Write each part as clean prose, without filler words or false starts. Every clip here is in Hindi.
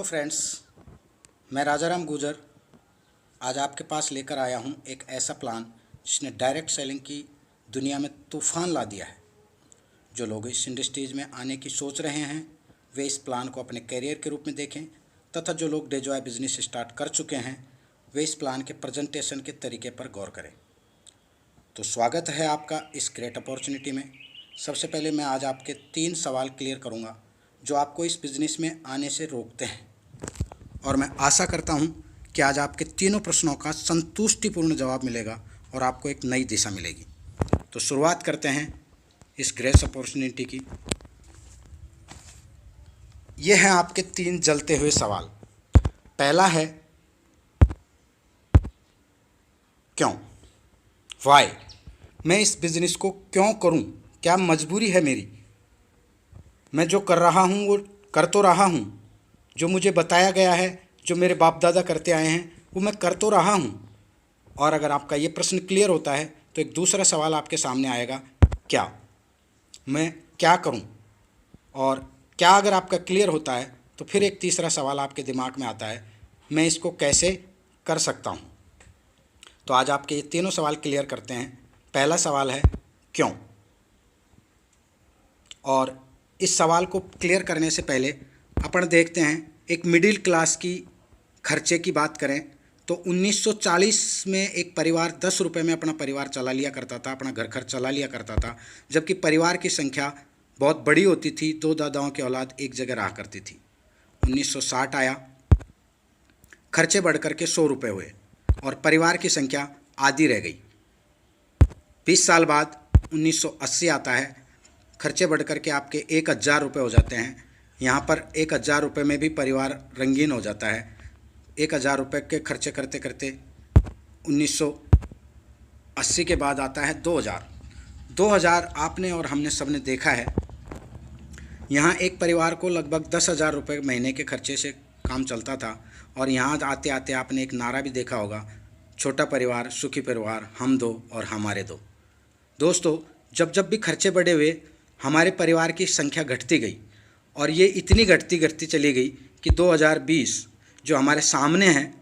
फ्रेंड्स, मैं राजाराम गुर्जर आज आपके पास लेकर आया हूं एक ऐसा प्लान जिसने डायरेक्ट सेलिंग की दुनिया में तूफ़ान ला दिया है। जो लोग इस इंडस्ट्रीज में आने की सोच रहे हैं वे इस प्लान को अपने करियर के रूप में देखें, तथा जो लोग डे जॉय बिजनेस स्टार्ट कर चुके हैं वे इस प्लान के प्रेजेंटेशन के तरीके पर गौर करें। तो स्वागत है आपका इस ग्रेट अपॉर्चुनिटी में। सबसे पहले मैं आज आपके 3 सवाल क्लियर करूंगा जो आपको इस बिज़नेस में आने से रोकते हैं, और मैं आशा करता हूं कि आज आपके तीनों प्रश्नों का संतुष्टिपूर्ण जवाब मिलेगा और आपको एक नई दिशा मिलेगी। तो शुरुआत करते हैं इस ग्रेट अपॉर्चुनिटी की। ये हैं आपके 3 जलते हुए सवाल। पहला है क्यों, वाई, मैं इस बिज़नेस को क्यों करूं, क्या मजबूरी है मेरी। मैं जो कर रहा हूं वो कर तो रहा हूं, जो मुझे बताया गया है, जो मेरे बाप दादा करते आए हैं वो मैं कर तो रहा हूं। और अगर आपका ये प्रश्न क्लियर होता है तो एक दूसरा सवाल आपके सामने आएगा, क्या, मैं क्या करूं। और क्या अगर आपका क्लियर होता है तो फिर एक तीसरा सवाल आपके दिमाग में आता है, मैं इसको कैसे कर सकता हूं। तो आज आपके ये तीनों सवाल क्लियर करते हैं। पहला सवाल है क्यों, और इस सवाल को क्लियर करने से पहले अपन देखते हैं एक मिडिल क्लास की खर्चे की बात करें तो 1940 में एक परिवार 10 रुपये में अपना परिवार चला लिया करता था, अपना घर खर्च चला लिया करता था, जबकि परिवार की संख्या बहुत बड़ी होती थी। 2 दादाओं की औलाद एक जगह रहा करती थी। 1960 आया, खर्चे बढ़ कर के 100 रुपये हुए और परिवार की संख्या आधी रह गई। 20 साल बाद 1980 आता है, खर्चे बढ़ कर के आपके 1000 रुपये हो जाते हैं। यहाँ पर 1000 रुपये में भी परिवार रंगीन हो जाता है। 1000 रुपये के खर्चे करते करते 1980 के बाद आता है 2000 आपने और हमने सबने देखा है। यहाँ एक परिवार को लगभग 10,000 रुपये महीने के खर्चे से काम चलता था। और यहाँ आते आते आपने एक नारा भी देखा होगा, छोटा परिवार सुखी परिवार, हम दो और हमारे दो। दोस्तों, जब जब भी खर्चे बढ़े हुए हमारे परिवार की संख्या घटती गई, और ये इतनी घटती चली गई कि 2020 जो हमारे सामने है,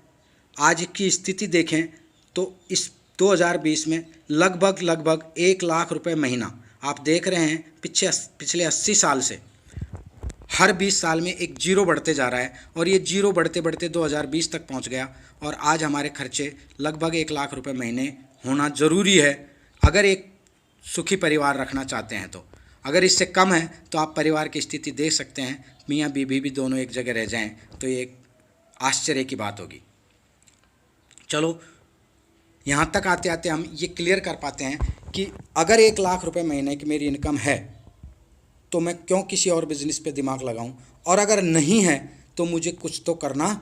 आज की स्थिति देखें तो इस 2020 में लगभग 1 लाख रुपए महीना आप देख रहे हैं। पिछले 80 साल से हर 20 साल में एक जीरो बढ़ते जा रहा है, और ये जीरो बढ़ते बढ़ते 2020 तक पहुंच गया। और आज हमारे खर्चे लगभग 1 लाख रुपए महीने होना ज़रूरी है अगर एक सुखी परिवार रखना चाहते हैं। तो अगर इससे कम है तो आप परिवार की स्थिति देख सकते हैं, मियाँ बीवी भी दोनों एक जगह रह जाएं तो ये एक आश्चर्य की बात होगी। चलो, यहाँ तक आते आते हम ये क्लियर कर पाते हैं कि अगर 1 लाख रुपए महीने की मेरी इनकम है तो मैं क्यों किसी और बिज़नेस पे दिमाग लगाऊं, और अगर नहीं है तो मुझे कुछ तो करना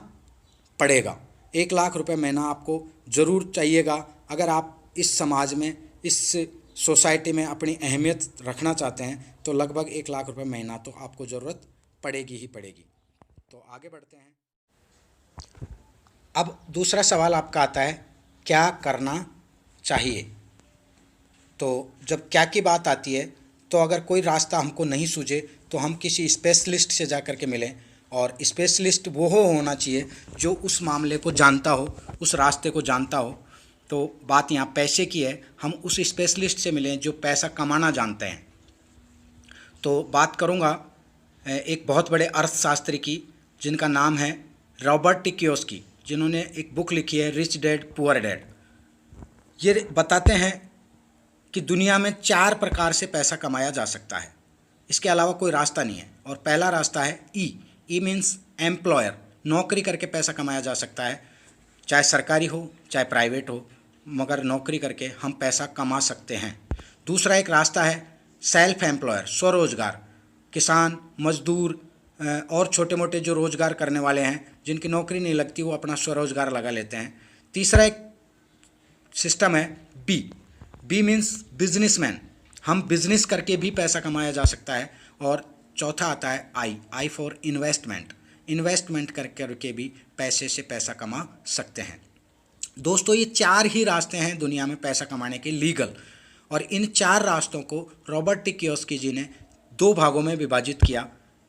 पड़ेगा। 1 लाख रुपए महीना आपको ज़रूर चाहिएगा अगर आप इस समाज में, इस सोसाइटी में अपनी अहमियत रखना चाहते हैं। तो लगभग 1 लाख रुपए महीना तो आपको ज़रूरत पड़ेगी ही पड़ेगी। तो आगे बढ़ते हैं। अब दूसरा सवाल आपका आता है, क्या करना चाहिए। तो जब क्या की बात आती है तो अगर कोई रास्ता हमको नहीं सूझे तो हम किसी स्पेशलिस्ट से जा कर के मिलें, और स्पेशलिस्ट वो होना चाहिए जो उस मामले को जानता हो, उस रास्ते को जानता हो। तो बात यहाँ पैसे की है, हम उस स्पेशलिस्ट से मिलें जो पैसा कमाना जानते हैं। तो बात करूँगा एक बहुत बड़े अर्थशास्त्री की जिनका नाम है रॉबर्ट टी कियोसाकी, जिन्होंने एक बुक लिखी है रिच डैड पुअर डैड। ये बताते हैं कि दुनिया में 4 प्रकार से पैसा कमाया जा सकता है, इसके अलावा कोई रास्ता नहीं है। और पहला रास्ता है ई मीन्स एम्प्लॉयर, नौकरी करके पैसा कमाया जा सकता है, चाहे सरकारी हो चाहे प्राइवेट हो, मगर नौकरी करके हम पैसा कमा सकते हैं। दूसरा एक रास्ता है सेल्फ एम्प्लॉयर, स्वरोजगार, किसान, मजदूर और छोटे मोटे जो रोज़गार करने वाले हैं जिनकी नौकरी नहीं लगती वो अपना स्वरोजगार लगा लेते हैं। तीसरा एक सिस्टम है बी मीन्स बिजनेसमैन, हम बिजनेस करके भी पैसा कमाया जा सकता है। और चौथा आता है आई फॉर इन्वेस्टमेंट करके भी पैसे से पैसा कमा सकते हैं। दोस्तों, ये 4 ही रास्ते हैं दुनिया में पैसा कमाने के लीगल, और इन 4 रास्तों को रॉबर्ट टी कियोसाकी जी ने 2 भागों में विभाजित किया।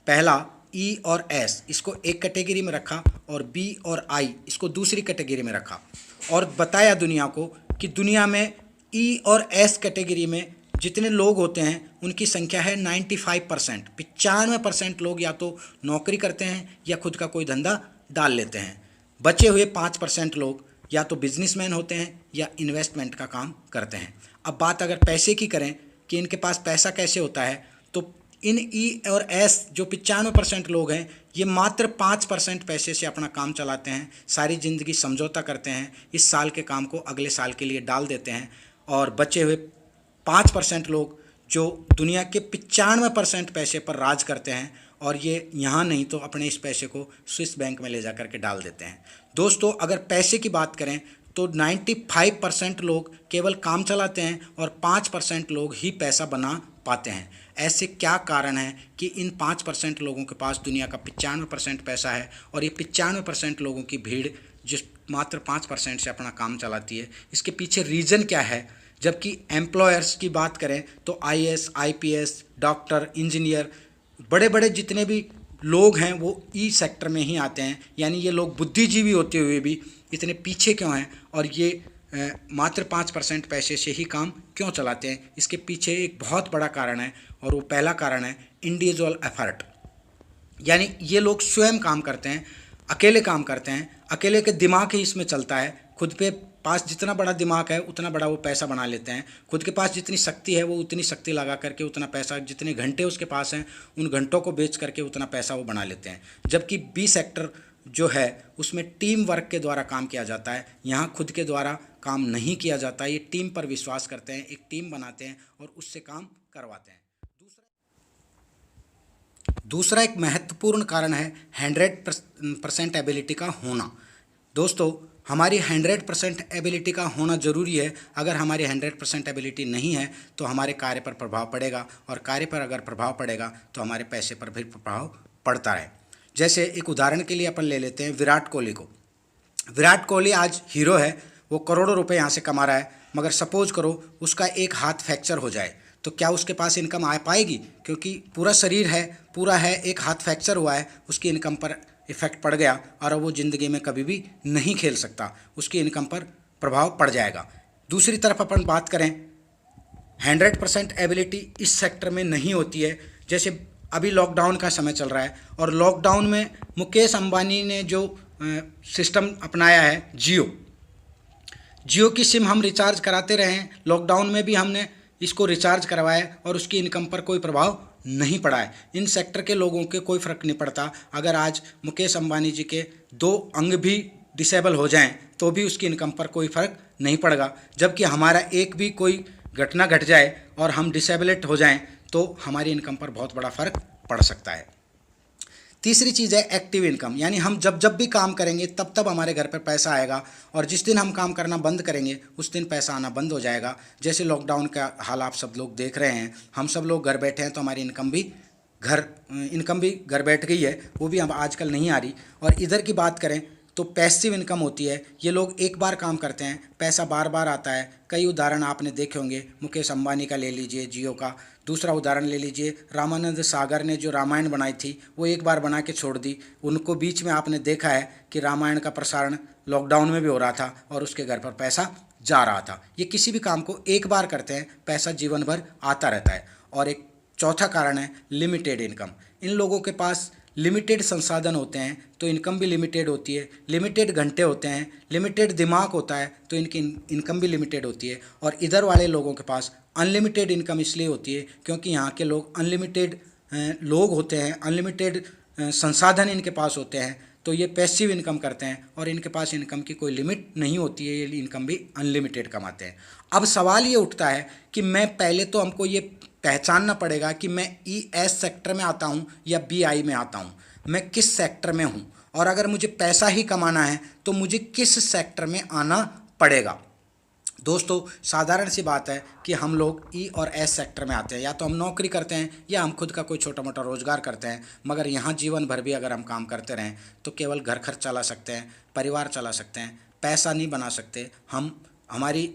पहला ई और एस इसको एक कैटेगरी में रखा और बी और आई इसको दूसरी कैटेगरी में रखा और बताया दुनिया को कि दुनिया में ई और एस कैटेगरी में जितने लोग होते हैं उनकी संख्या है 95%। 95% लोग या तो नौकरी करते हैं या खुद का कोई धंधा डाल लेते हैं। बचे हुए 5% लोग या तो बिजनेसमैन होते हैं या इन्वेस्टमेंट का काम करते हैं। अब बात अगर पैसे की करें कि इनके पास पैसा कैसे होता है, तो इन ई और एस जो 95% लोग हैं ये मात्र 5% पैसे से अपना काम चलाते हैं। सारी ज़िंदगी समझौता करते हैं, इस साल के काम को अगले साल के लिए डाल देते हैं और बचे हुए 5% लोग जो दुनिया के 95% पैसे पर राज करते हैं और ये यहाँ नहीं तो अपने इस पैसे को स्विस बैंक में ले जा कर के डाल देते हैं। दोस्तों, अगर पैसे की बात करें तो 95% लोग केवल काम चलाते हैं और 5% लोग ही पैसा बना पाते हैं। ऐसे क्या कारण है कि इन 5% लोगों के पास दुनिया का 95% पैसा है और ये 95% लोगों की भीड़ जिस मात्र 5% से अपना काम चलाती है? इसके पीछे रीज़न क्या है? जबकि एम्प्लॉयर्स की बात करें तो आईएएस, आईपीएस, डॉक्टर, इंजीनियर, बड़े बड़े जितने भी लोग हैं वो ई सेक्टर में ही आते हैं। यानी ये लोग बुद्धिजीवी होते हुए भी इतने पीछे क्यों हैं और ये मात्र 5% पैसे से ही काम क्यों चलाते हैं? इसके पीछे एक बहुत बड़ा कारण है और वो पहला कारण है इंडिविजुअल एफर्ट। यानी ये लोग स्वयं काम करते हैं, अकेले काम करते हैं, अकेले के दिमाग ही इसमें चलता है। खुद पे पास जितना बड़ा दिमाग है उतना बड़ा वो पैसा बना लेते हैं। खुद के पास जितनी शक्ति है वो उतनी शक्ति लगा करके उतना पैसा, जितने घंटे उसके पास हैं उन घंटों को बेच करके उतना पैसा वो बना लेते हैं। जबकि बी सेक्टर जो है उसमें टीम वर्क के द्वारा काम किया जाता है। यहाँ खुद के द्वारा काम नहीं किया जाता, ये टीम पर विश्वास करते हैं, एक टीम बनाते हैं और उससे काम करवाते हैं। दूसरा एक महत्वपूर्ण कारण है 100% एबिलिटी का होना। दोस्तों, हमारी 100% एबिलिटी का होना ज़रूरी है। अगर हमारी 100% एबिलिटी नहीं है तो हमारे कार्य पर प्रभाव पड़ेगा और कार्य पर अगर प्रभाव पड़ेगा तो हमारे पैसे पर भी प्रभाव पड़ता है। जैसे एक उदाहरण के लिए अपन ले लेते हैं विराट कोहली को। विराट कोहली आज हीरो है, वो करोड़ों रुपए यहाँ से कमा रहा है, मगर सपोज करो उसका एक हाथ फ्रैक्चर हो जाए तो क्या उसके पास इनकम आ पाएगी? क्योंकि पूरा शरीर है, पूरा है, एक हाथ फ्रैक्चर हुआ है, उसकी इनकम पर इफ़ेक्ट पड़ गया और वो ज़िंदगी में कभी भी नहीं खेल सकता, उसकी इनकम पर प्रभाव पड़ जाएगा। दूसरी तरफ अपन बात करें 100% एबिलिटी इस सेक्टर में नहीं होती है। जैसे अभी लॉकडाउन का समय चल रहा है और लॉकडाउन में मुकेश अंबानी ने जो सिस्टम अपनाया है जियो की सिम हम रिचार्ज कराते रहे हैं, लॉकडाउन में भी हमने इसको रिचार्ज करवाया और उसकी इनकम पर कोई प्रभाव नहीं पड़ा है। इन सेक्टर के लोगों के कोई फ़र्क नहीं पड़ता। अगर आज मुकेश अंबानी जी के 2 अंग भी डिसेबल हो जाएं तो भी उसकी इनकम पर कोई फ़र्क नहीं पड़ेगा। जबकि हमारा एक भी कोई घटना घट जाए और हम डिसेबलेट हो जाएं तो हमारी इनकम पर बहुत बड़ा फ़र्क पड़ सकता है। तीसरी चीज़ है एक्टिव इनकम। यानी हम जब भी काम करेंगे तब तब हमारे घर पर पैसा आएगा और जिस दिन हम काम करना बंद करेंगे उस दिन पैसा आना बंद हो जाएगा। जैसे लॉकडाउन का हाल आप सब लोग देख रहे हैं, हम सब लोग घर बैठे हैं तो हमारी इनकम भी घर बैठ गई है, वो भी अब आजकल नहीं आ रही। और इधर की बात करें तो पैसिव इनकम होती है, ये लोग एक बार काम करते हैं, पैसा बार बार आता है। कई उदाहरण आपने देखे होंगे, मुकेश अंबानी का ले लीजिए, जियो का। दूसरा उदाहरण ले लीजिए, रामानंद सागर ने जो रामायण बनाई थी वो एक बार बना के छोड़ दी। उनको बीच में आपने देखा है कि रामायण का प्रसारण लॉकडाउन में भी हो रहा था और उसके घर पर पैसा जा रहा था। ये किसी भी काम को एक बार करते हैं, पैसा जीवन भर आता रहता है। और एक चौथा कारण है लिमिटेड इनकम। इन लोगों के पास लिमिटेड संसाधन होते हैं तो इनकम भी लिमिटेड होती है, लिमिटेड घंटे होते हैं, लिमिटेड दिमाग होता है तो इनकी इनकम भी लिमिटेड होती है। और इधर वाले लोगों के पास अनलिमिटेड इनकम इसलिए होती है क्योंकि यहाँ के लोग अनलिमिटेड लोग होते हैं, अनलिमिटेड संसाधन इनके पास होते हैं, तो ये पैसिव इनकम करते हैं और इनके पास इनकम की कोई लिमिट नहीं होती है, ये इनकम भी अनलिमिटेड कमाते हैं। अब सवाल ये उठता है कि मैं पहले तो हमको ये पहचानना पड़ेगा कि मैं ES सेक्टर में आता हूँ या BI में आता हूँ, मैं किस सेक्टर में हूँ। और अगर मुझे पैसा ही कमाना है तो मुझे किस सेक्टर में आना पड़ेगा। दोस्तों, साधारण सी बात है कि हम लोग E और S सेक्टर में आते हैं, या तो हम नौकरी करते हैं या हम खुद का कोई छोटा मोटा रोज़गार करते हैं। मगर यहाँ जीवन भर भी अगर हम काम करते रहें तो केवल घर खर्च चला सकते हैं, परिवार चला सकते हैं, पैसा नहीं बना सकते, हम हमारी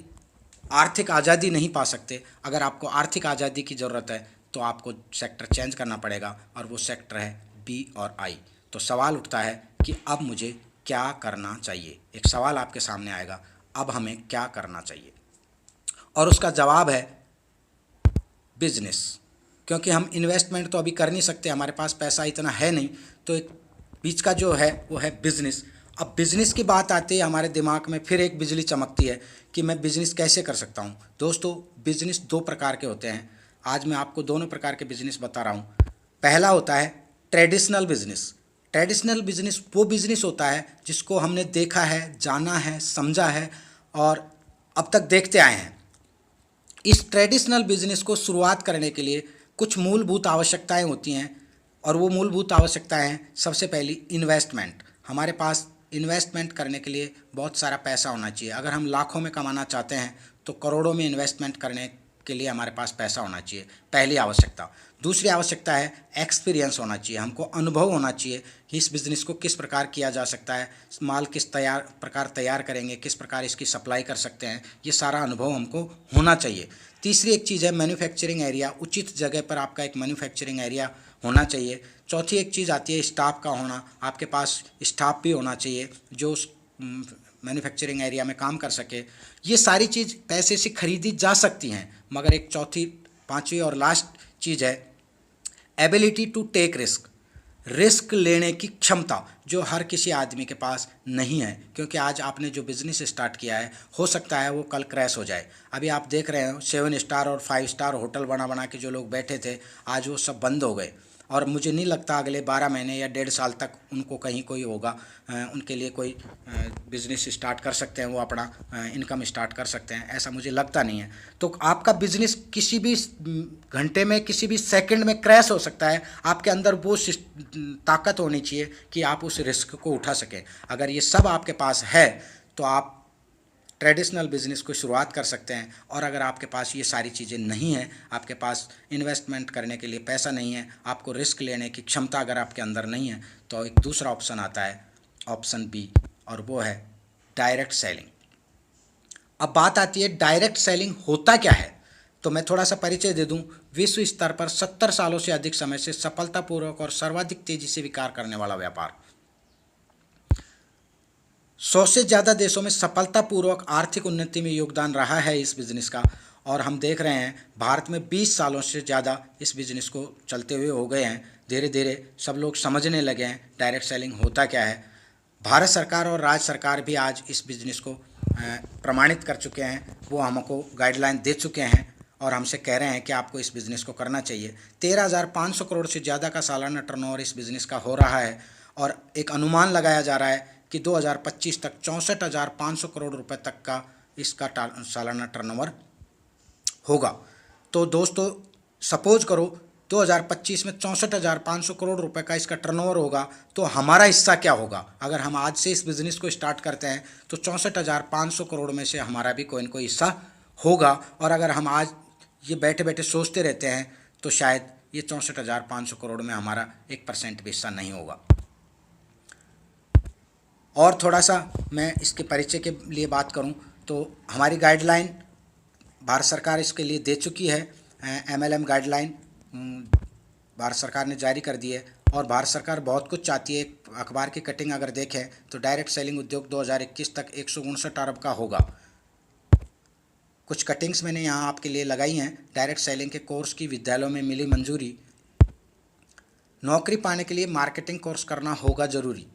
आर्थिक आज़ादी नहीं पा सकते। अगर आपको आर्थिक आज़ादी की ज़रूरत है तो आपको सेक्टर चेंज करना पड़ेगा और वो सेक्टर है बी और आई। तो सवाल उठता है कि अब मुझे क्या करना चाहिए। एक सवाल आपके सामने आएगा, अब हमें क्या करना चाहिए, और उसका जवाब है बिजनेस। क्योंकि हम इन्वेस्टमेंट तो अभी कर नहीं सकते, हमारे पास पैसा इतना है नहीं, तो एक बीच का जो है वो है बिजनेस। अब बिजनेस की बात आती है, हमारे दिमाग में फिर एक बिजली चमकती है कि मैं बिजनेस कैसे कर सकता हूँ। दोस्तों, बिजनेस दो प्रकार के होते हैं। आज मैं आपको दोनों प्रकार के बिजनेस बता रहा हूँ। पहला होता है ट्रेडिशनल बिजनेस। ट्रेडिशनल बिजनेस वो बिजनेस होता है जिसको हमने देखा है, जाना है, समझा है और अब तक देखते आए हैं। इस ट्रेडिशनल बिजनेस को शुरुआत करने के लिए कुछ मूलभूत आवश्यकताएं होती हैं, और वो मूलभूत आवश्यकताएं हैं, सबसे पहली इन्वेस्टमेंट। हमारे पास इन्वेस्टमेंट करने के लिए बहुत सारा पैसा होना चाहिए। अगर हम लाखों में कमाना चाहते हैं तो करोड़ों में इन्वेस्टमेंट करने के लिए हमारे पास पैसा होना चाहिए, पहली आवश्यकता। दूसरी आवश्यकता है एक्सपीरियंस होना चाहिए, हमको अनुभव होना चाहिए कि इस बिज़नेस को किस प्रकार किया जा सकता है, माल किस प्रकार तैयार करेंगे, किस प्रकार इसकी सप्लाई कर सकते हैं, ये सारा अनुभव हमको होना चाहिए। तीसरी एक चीज़ है मैन्युफैक्चरिंग एरिया, उचित जगह पर आपका एक मैन्युफैक्चरिंग एरिया होना चाहिए। चौथी एक चीज़ आती है स्टाफ का होना, आपके पास स्टाफ भी होना चाहिए जो उस मैन्युफैक्चरिंग एरिया में काम कर सके। ये सारी चीज़ पैसे से खरीदी जा सकती हैं, मगर एक चौथी, पांचवी और लास्ट चीज़ है ability to take risk. Risk लेने की क्षमता जो हर किसी आदमी के पास नहीं है, क्योंकि आज आपने जो बिज़नेस स्टार्ट किया है हो सकता है वो कल क्रैश हो जाए। अभी आप देख रहे हो 7 स्टार और 5 स्टार होटल बना बना के जो लोग बैठे थे, आज वो सब बंद हो गए, और मुझे नहीं लगता अगले 12 महीने या 1.5 साल तक उनको कहीं कोई होगा, उनके लिए कोई बिज़नेस स्टार्ट कर सकते हैं, वो अपना इनकम स्टार्ट कर सकते हैं, ऐसा मुझे लगता नहीं है। तो आपका बिज़नेस किसी भी घंटे में, किसी भी सेकंड में क्रैश हो सकता है। आपके अंदर वो ताकत होनी चाहिए कि आप उस रिस्क को उठा सकें। अगर ये सब आपके पास है तो आप ट्रेडिशनल बिजनेस को शुरुआत कर सकते हैं। और अगर आपके पास ये सारी चीज़ें नहीं हैं, आपके पास इन्वेस्टमेंट करने के लिए पैसा नहीं है, आपको रिस्क लेने की क्षमता अगर आपके अंदर नहीं है, तो एक दूसरा ऑप्शन आता है, ऑप्शन बी, और वो है डायरेक्ट सेलिंग। अब बात आती है डायरेक्ट सेलिंग होता क्या है, तो मैं थोड़ा सा परिचय दे दूं। विश्व स्तर पर 70 सालों से अधिक समय से सफलतापूर्वक और सर्वाधिक तेजी से विकास करने वाला व्यापार, 100 से ज़्यादा देशों में सफलतापूर्वक आर्थिक उन्नति में योगदान रहा है इस बिज़नेस का। और हम देख रहे हैं भारत में 20 सालों से ज़्यादा इस बिज़नेस को चलते हुए हो गए हैं। धीरे धीरे सब लोग समझने लगे हैं डायरेक्ट सेलिंग होता क्या है। भारत सरकार और राज्य सरकार भी आज इस बिज़नेस को प्रमाणित कर चुके हैं, वो हमको गाइडलाइन दे चुके हैं और हमसे कह रहे हैं कि आपको इस बिज़नेस को करना चाहिए। 13,500 करोड़ से ज़्यादा का सालाना टर्नओवर इस बिज़नेस का हो रहा है, और एक अनुमान लगाया जा रहा है कि 2025 तक 64,500 करोड़ रुपए तक का इसका सालाना टर्नओवर होगा। तो दोस्तों, सपोज करो 2025 में 64,500 करोड़ रुपए का इसका टर्नओवर होगा, तो हमारा हिस्सा क्या होगा। अगर हम आज से इस बिज़नेस को स्टार्ट करते हैं तो 64,500 करोड़ में से हमारा भी कोई न कोई हिस्सा होगा। और अगर हम आज ये बैठे बैठे सोचते रहते हैं तो शायद ये 64,500 करोड़ में हमारा 1% भी हिस्सा नहीं होगा। और थोड़ा सा मैं इसके परिचय के लिए बात करूं तो हमारी गाइडलाइन भारत सरकार इसके लिए दे चुकी है। MLM गाइडलाइन भारत सरकार ने जारी कर दी है, और भारत सरकार बहुत कुछ चाहती है। अखबार की कटिंग अगर देखें तो डायरेक्ट सेलिंग उद्योग 2021 तक 159 अरब का होगा। कुछ कटिंग्स मैंने यहाँ आपके लिए लगाई हैं। डायरेक्ट सेलिंग के कोर्स की विद्यालयों में मिली मंजूरी। नौकरी पाने के लिए मार्केटिंग कोर्स करना होगा ज़रूरी।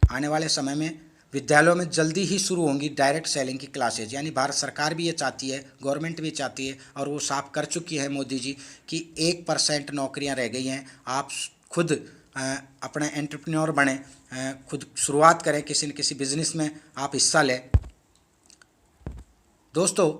आने वाले समय में विद्यालयों में जल्दी ही शुरू होंगी डायरेक्ट सेलिंग की क्लासेज। यानी भारत सरकार भी ये चाहती है, गवर्नमेंट भी चाहती है, और वो साफ कर चुकी है मोदी जी कि 1% नौकरियां रह गई हैं। आप खुद अपने एंटरप्रेन्योर बने, खुद शुरुआत करें, किसी न किसी बिजनेस में आप हिस्सा लें। दोस्तों,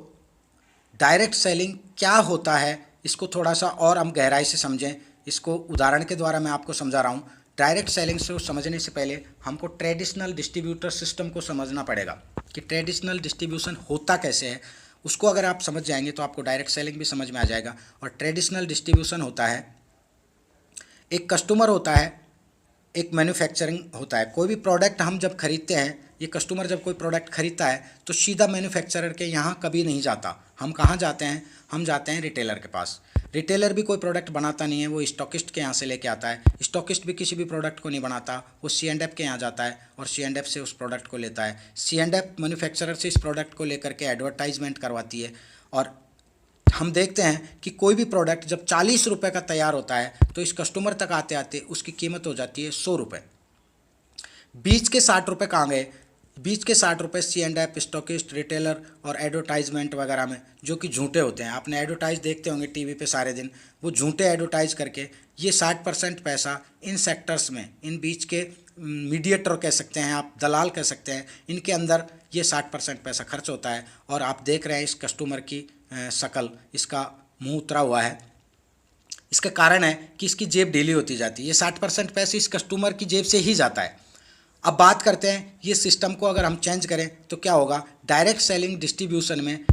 डायरेक्ट सेलिंग क्या होता है इसको थोड़ा सा और हम गहराई से समझें। इसको उदाहरण के द्वारा मैं आपको समझा रहा हूँ। डायरेक्ट सेलिंग से समझने से पहले हमको ट्रेडिशनल डिस्ट्रीब्यूटर सिस्टम को समझना पड़ेगा कि ट्रेडिशनल डिस्ट्रीब्यूशन होता कैसे है। उसको अगर आप समझ जाएंगे तो आपको डायरेक्ट सेलिंग भी समझ में आ जाएगा। और ट्रेडिशनल डिस्ट्रीब्यूशन होता है, एक कस्टमर होता है, एक मैन्युफैक्चरिंग होता है। कोई भी प्रोडक्ट हम जब खरीदते हैं, ये कस्टमर जब कोई प्रोडक्ट खरीदता है तो सीधा मैन्युफैक्चरर के यहाँ कभी नहीं जाता। हम कहाँ जाते हैं? हम जाते हैं रिटेलर के पास। रिटेलर भी कोई प्रोडक्ट बनाता नहीं है, वो स्टॉकिस्ट के यहाँ से लेके आता है। स्टॉकिस्ट भी किसी भी प्रोडक्ट को नहीं बनाता, वो C&F के यहाँ जाता है और C&F से उस प्रोडक्ट को लेता है। C&F मैन्युफैक्चरर से इस प्रोडक्ट को लेकर के एडवर्टाइजमेंट करवाती है और हम देखते हैं कि कोई भी प्रोडक्ट जब 40 रुपये का तैयार होता है तो इस कस्टमर तक आते आते उसकी कीमत हो जाती है 100 रुपये। बीच के 60 रुपये कहाँ गए? बीच के 60 रुपये C&F, स्टॉकिस्ट, रिटेलर और एडवर्टाइजमेंट वगैरह में, जो कि झूठे होते हैं। आपने एडवर्टाइज देखते होंगे टीवी पे सारे दिन, वो झूठे एडवर्टाइज करके ये 60% पैसा इन सेक्टर्स में, इन बीच के मीडिएटर कह सकते हैं आप, दलाल कह सकते हैं, इनके अंदर ये 60% पैसा खर्च होता है। और आप देख रहे हैं इस कस्टमर की शक्ल, इसका मुंह उतरा हुआ है। इसका कारण है कि इसकी जेब ढीली होती जाती है। ये 60% पैसे इस कस्टमर की जेब से ही जाता है। अब बात करते हैं ये सिस्टम को अगर हम चेंज करें तो क्या होगा। डायरेक्ट सेलिंग डिस्ट्रीब्यूशन में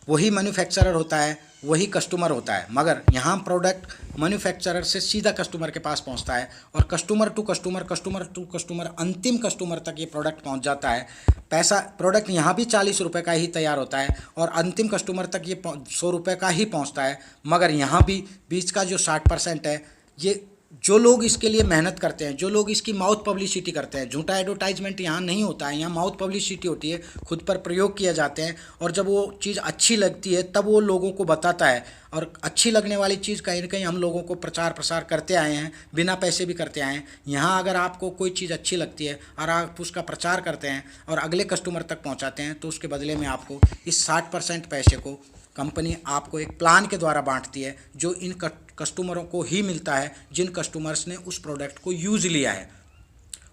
वही मैन्युफैक्चरर होता है, वही कस्टमर होता है, मगर यहाँ प्रोडक्ट मैन्युफैक्चरर से सीधा कस्टमर के पास पहुँचता है और कस्टमर टू कस्टमर, अंतिम कस्टमर तक ये प्रोडक्ट पहुँच जाता है। पैसा प्रोडक्ट यहाँ भी 40 रुपये का ही तैयार होता है और अंतिम कस्टमर तक ये 100 रुपये का ही पहुँचता है, मगर यहाँ भी बीच का जो 60% है, ये जो लोग इसके लिए मेहनत करते हैं, जो लोग इसकी माउथ पब्लिसिटी करते हैं, झूठा एडवर्टाइजमेंट यहाँ नहीं होता है, यहाँ माउथ पब्लिसिटी होती है, खुद पर प्रयोग किए जाते हैं और जब वो चीज़ अच्छी लगती है तब वो लोगों को बताता है। और अच्छी लगने वाली चीज़ कहीं ना कहीं हम लोगों को प्रचार प्रसार करते आए हैं, बिना पैसे भी करते आए हैं। यहाँ अगर आपको कोई चीज़ अच्छी लगती है और आप उसका प्रचार करते हैं और अगले कस्टमर तक पहुँचाते हैं तो उसके बदले में आपको इस 60% पैसे को कंपनी आपको एक प्लान के द्वारा बांटती है, जो इन कस्टमरों को ही मिलता है जिन कस्टमर्स ने उस प्रोडक्ट को यूज़ लिया है।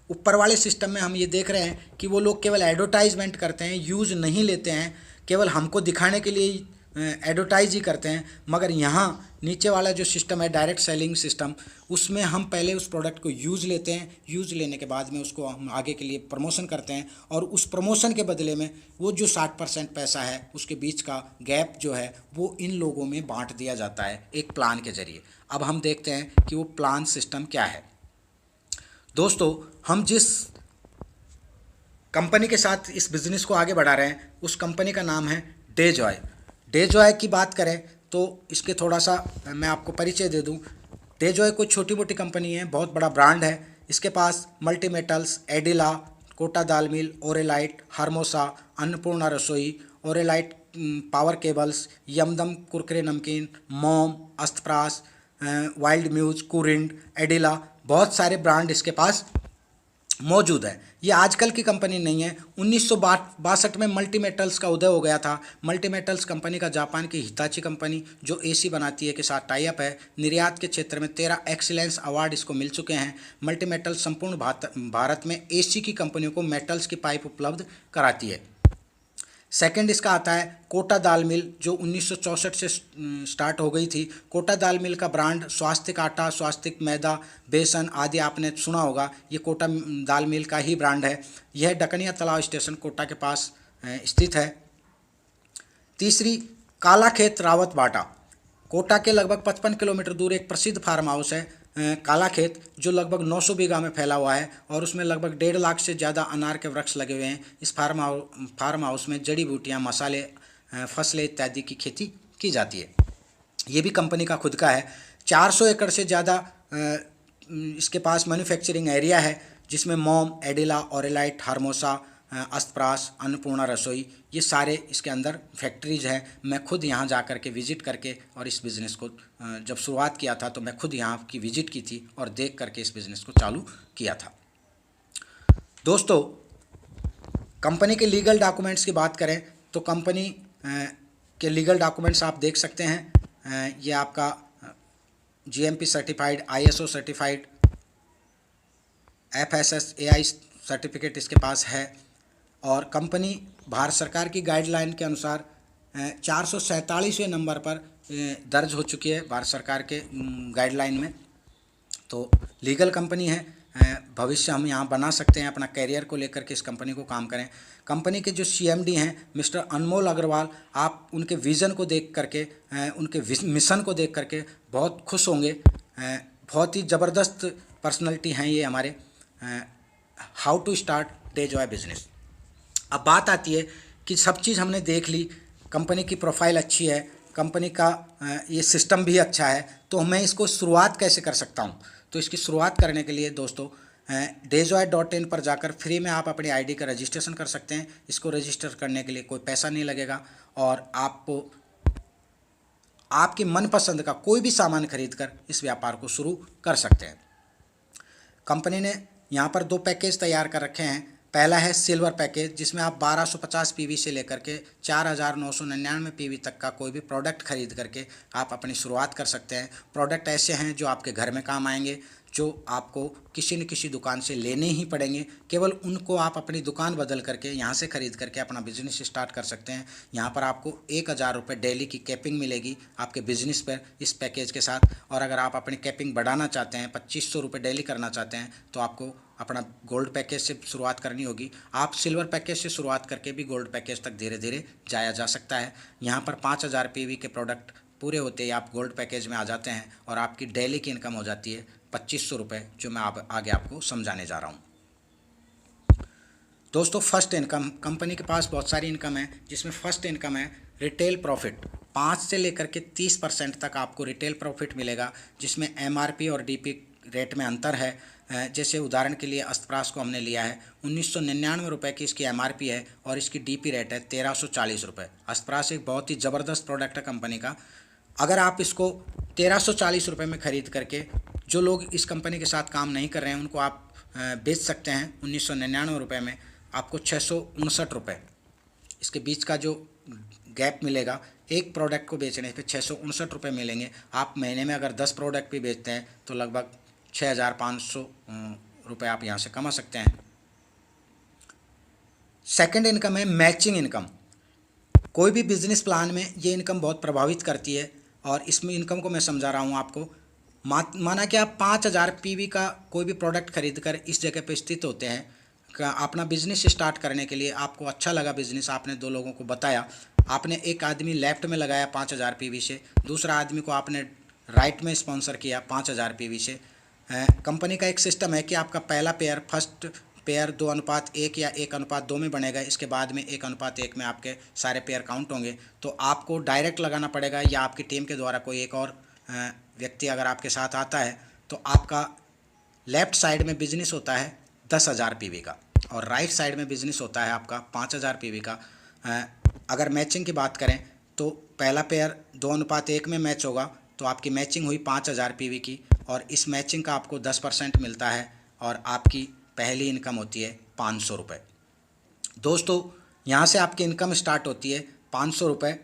ऊपर वाले सिस्टम में हम ये देख रहे हैं कि वो लोग केवल एडवर्टाइजमेंट करते हैं, यूज़ नहीं लेते हैं, केवल हमको दिखाने के लिए एडवर्टाइज ही करते हैं। मगर यहाँ नीचे वाला जो सिस्टम है डायरेक्ट सेलिंग सिस्टम, उसमें हम पहले उस प्रोडक्ट को यूज़ लेते हैं, यूज़ लेने के बाद में उसको हम आगे के लिए प्रमोशन करते हैं और उस प्रमोशन के बदले में वो जो 60% पैसा है उसके बीच का गैप जो है वो इन लोगों में बांट दिया जाता है एक प्लान के ज़रिए। अब हम देखते हैं कि वो प्लान सिस्टम क्या है। दोस्तों, हम जिस कंपनी के साथ इस बिज़नेस को आगे बढ़ा रहे हैं उस कंपनी का नाम है डेजॉय। डेजॉय की बात करें तो इसके थोड़ा सा मैं आपको परिचय दे दूं। डेजॉय कोई छोटी मोटी कंपनी है, बहुत बड़ा ब्रांड है। इसके पास मल्टी मेटल्स, एडिला, कोटा दाल मिल, ओरेलाइट, हार्मोसा, अन्नपूर्णा रसोई, ओरेलाइट पावर केबल्स, यमदम कुरकुरे नमकीन, मॉम, अस्तप्रास, वाइल्ड म्यूज, कुरिंड, एडिला, बहुत सारे ब्रांड इसके पास मौजूद है। ये आजकल की कंपनी नहीं है। 1962 में मल्टी मेटल्स का उदय हो गया था। मल्टी मेटल्स कंपनी का जापान की हिताची कंपनी जो एसी बनाती है के साथ टाई अप है। निर्यात के क्षेत्र में 13 एक्सीलेंस अवार्ड इसको मिल चुके हैं। मल्टी मेटल्स संपूर्ण भारत में एसी की कंपनियों को मेटल्स की पाइप उपलब्ध कराती है। सेकंड इसका आता है कोटा दाल मिल, जो 1964 से स्टार्ट हो गई थी। कोटा दाल मिल का ब्रांड स्वास्तिक आटा, स्वास्तिक मैदा, बेसन आदि आपने सुना होगा। ये कोटा दाल मिल का ही ब्रांड है। यह डकनिया तालाब स्टेशन कोटा के पास स्थित है। तीसरी काला खेत रावत बाटा, कोटा के लगभग 55 किलोमीटर दूर एक प्रसिद्ध फार्म हाउस है काला खेत, जो लगभग 900 बीघा में फैला हुआ है और उसमें लगभग 1.5 लाख से ज़्यादा अनार के वृक्ष लगे हुए हैं। इस फार्म हाउस में जड़ी बूटियाँ, मसाले, फसलें इत्यादि की खेती की जाती है। ये भी कंपनी का खुद का है। 400 एकड़ से ज़्यादा इसके पास मैन्युफैक्चरिंग एरिया है, जिसमें मॉम, एडिला, ओरेलाइट, हार्मोसा, अस्तप्रास, अन्नपूर्णा रसोई, ये सारे इसके अंदर फैक्ट्रीज हैं। मैं खुद यहाँ जा कर के विज़िट करके और इस बिज़नेस को जब शुरुआत किया था तो मैं खुद यहाँ की विज़िट की थी और देख करके इस बिज़नेस को चालू किया था। दोस्तों, कंपनी के लीगल डॉक्यूमेंट्स की बात करें तो कंपनी के लीगल डॉक्यूमेंट्स आप देख सकते हैं। ये आपका GMP certified, ISO certified, FSSAI certificate इसके पास है और कंपनी भारत सरकार की गाइडलाइन के अनुसार 447वें नंबर पर दर्ज हो चुकी है भारत सरकार के गाइडलाइन में। तो लीगल कंपनी है। भविष्य हम यहाँ बना सकते हैं, अपना कैरियर को लेकर के इस कंपनी को काम करें। कंपनी के जो CMD हैं मिस्टर अनमोल अग्रवाल, आप उनके विज़न को देख करके, उनके मिशन को देख करके बहुत खुश होंगे। बहुत ही ज़बरदस्त पर्सनैलिटी हैं ये हमारे। हाउ टू स्टार्ट डेजॉय बिजनेस। अब बात आती है कि सब चीज़ हमने देख ली, कंपनी की प्रोफाइल अच्छी है, कंपनी का ये सिस्टम भी अच्छा है। तो मैं इसको शुरुआत कैसे कर सकता हूँ? तो इसकी शुरुआत करने के लिए दोस्तों dayzoy.in पर जाकर फ्री में आप अपनी आईडी का रजिस्ट्रेशन कर सकते हैं। इसको रजिस्टर करने के लिए कोई पैसा नहीं लगेगा और आपको आपकी मनपसंद का कोई भी सामान खरीदकर इस व्यापार को शुरू कर सकते हैं। कंपनी ने यहाँ पर 2 पैकेज तैयार कर रखे हैं। पहला है सिल्वर पैकेज, जिसमें आप 1250 पीवी से लेकर के 4999 पीवी तक का कोई भी प्रोडक्ट खरीद करके आप अपनी शुरुआत कर सकते हैं। प्रोडक्ट ऐसे हैं जो आपके घर में काम आएंगे, जो आपको किसी न किसी दुकान से लेने ही पड़ेंगे। केवल उनको आप अपनी दुकान बदल करके यहाँ से ख़रीद करके अपना बिजनेस स्टार्ट कर सकते हैं। यहाँ पर आपको 1000 रुपये डेली की कैपिंग मिलेगी आपके बिजनेस पर इस पैकेज के साथ। और अगर आप अपनी कैपिंग बढ़ाना चाहते हैं, 2500 रुपये डेली करना चाहते हैं, तो आपको अपना गोल्ड पैकेज से शुरुआत करनी होगी। आप सिल्वर पैकेज से शुरुआत करके भी गोल्ड पैकेज तक धीरे धीरे जाया जा सकता है। यहाँ पर 5000 पीवी के प्रोडक्ट पूरे होते ही आप गोल्ड पैकेज में आ जाते हैं और आपकी डेली की इनकम हो जाती है 2500 रुपये, जो मैं आगे आपको समझाने जा रहा हूँ। दोस्तों, फर्स्ट इनकम, कंपनी के पास बहुत सारी इनकम है, जिसमें फर्स्ट इनकम है रिटेल प्रॉफिट। 5 से लेकर के 30% तक आपको रिटेल प्रॉफिट मिलेगा, जिसमें एमआरपी और डीपी रेट में अंतर है। जैसे उदाहरण के लिए अस्तप्रास को हमने लिया है, 1999 रुपये की इसकी एमआरपी है और इसकी डीपी रेट है 1340 रुपये। अस्तप्रास एक बहुत ही ज़बरदस्त प्रोडक्ट है कंपनी का। अगर आप इसको 1340 रुपये में ख़रीद करके, जो लोग इस कंपनी के साथ काम नहीं कर रहे हैं उनको आप बेच सकते हैं 1999 रुपये में। आपको 659 रुपये इसके बीच का जो गैप मिलेगा, एक प्रोडक्ट को बेचने पे 659 रुपये मिलेंगे। आप महीने में अगर 10 प्रोडक्ट भी बेचते हैं तो लगभग 6500 रुपये आप यहाँ से कमा सकते हैं। सेकंड इनकम है मैचिंग इनकम। कोई भी बिजनेस प्लान में ये इनकम बहुत प्रभावित करती है और इसमें इनकम को मैं समझा रहा हूँ आपको। माना कि आप 5000 पीवी का कोई भी प्रोडक्ट खरीद कर इस जगह पे स्थित होते हैं, अपना बिजनेस स्टार्ट करने के लिए आपको अच्छा लगा बिजनेस, आपने 2 लोगों को बताया, आपने एक आदमी लेफ्ट में लगाया 5000 पीवी से, दूसरा आदमी को आपने राइट में स्पॉन्सर किया 5000 पीवी से। कंपनी का एक सिस्टम है कि आपका पहला पेयर, फर्स्ट पेयर 2:1 या 1:2 में बनेगा। इसके बाद में 1:1 में आपके सारे पेयर काउंट होंगे। तो आपको डायरेक्ट लगाना पड़ेगा या आपकी टीम के द्वारा कोई एक और व्यक्ति अगर आपके साथ आता है, तो आपका लेफ़्ट साइड में बिजनेस होता है 10,000 पीवी का और राइट साइड में बिजनेस होता है आपका 5,000 पीवी का। अगर मैचिंग की बात करें तो पहला पेयर 2:1 में मैच होगा, तो आपकी मैचिंग हुई 5,000 पीवी की और इस मैचिंग का आपको 10% मिलता है और आपकी पहली इनकम होती है 500 रुपये। दोस्तों, यहाँ से आपकी इनकम स्टार्ट होती है 500 रुपये।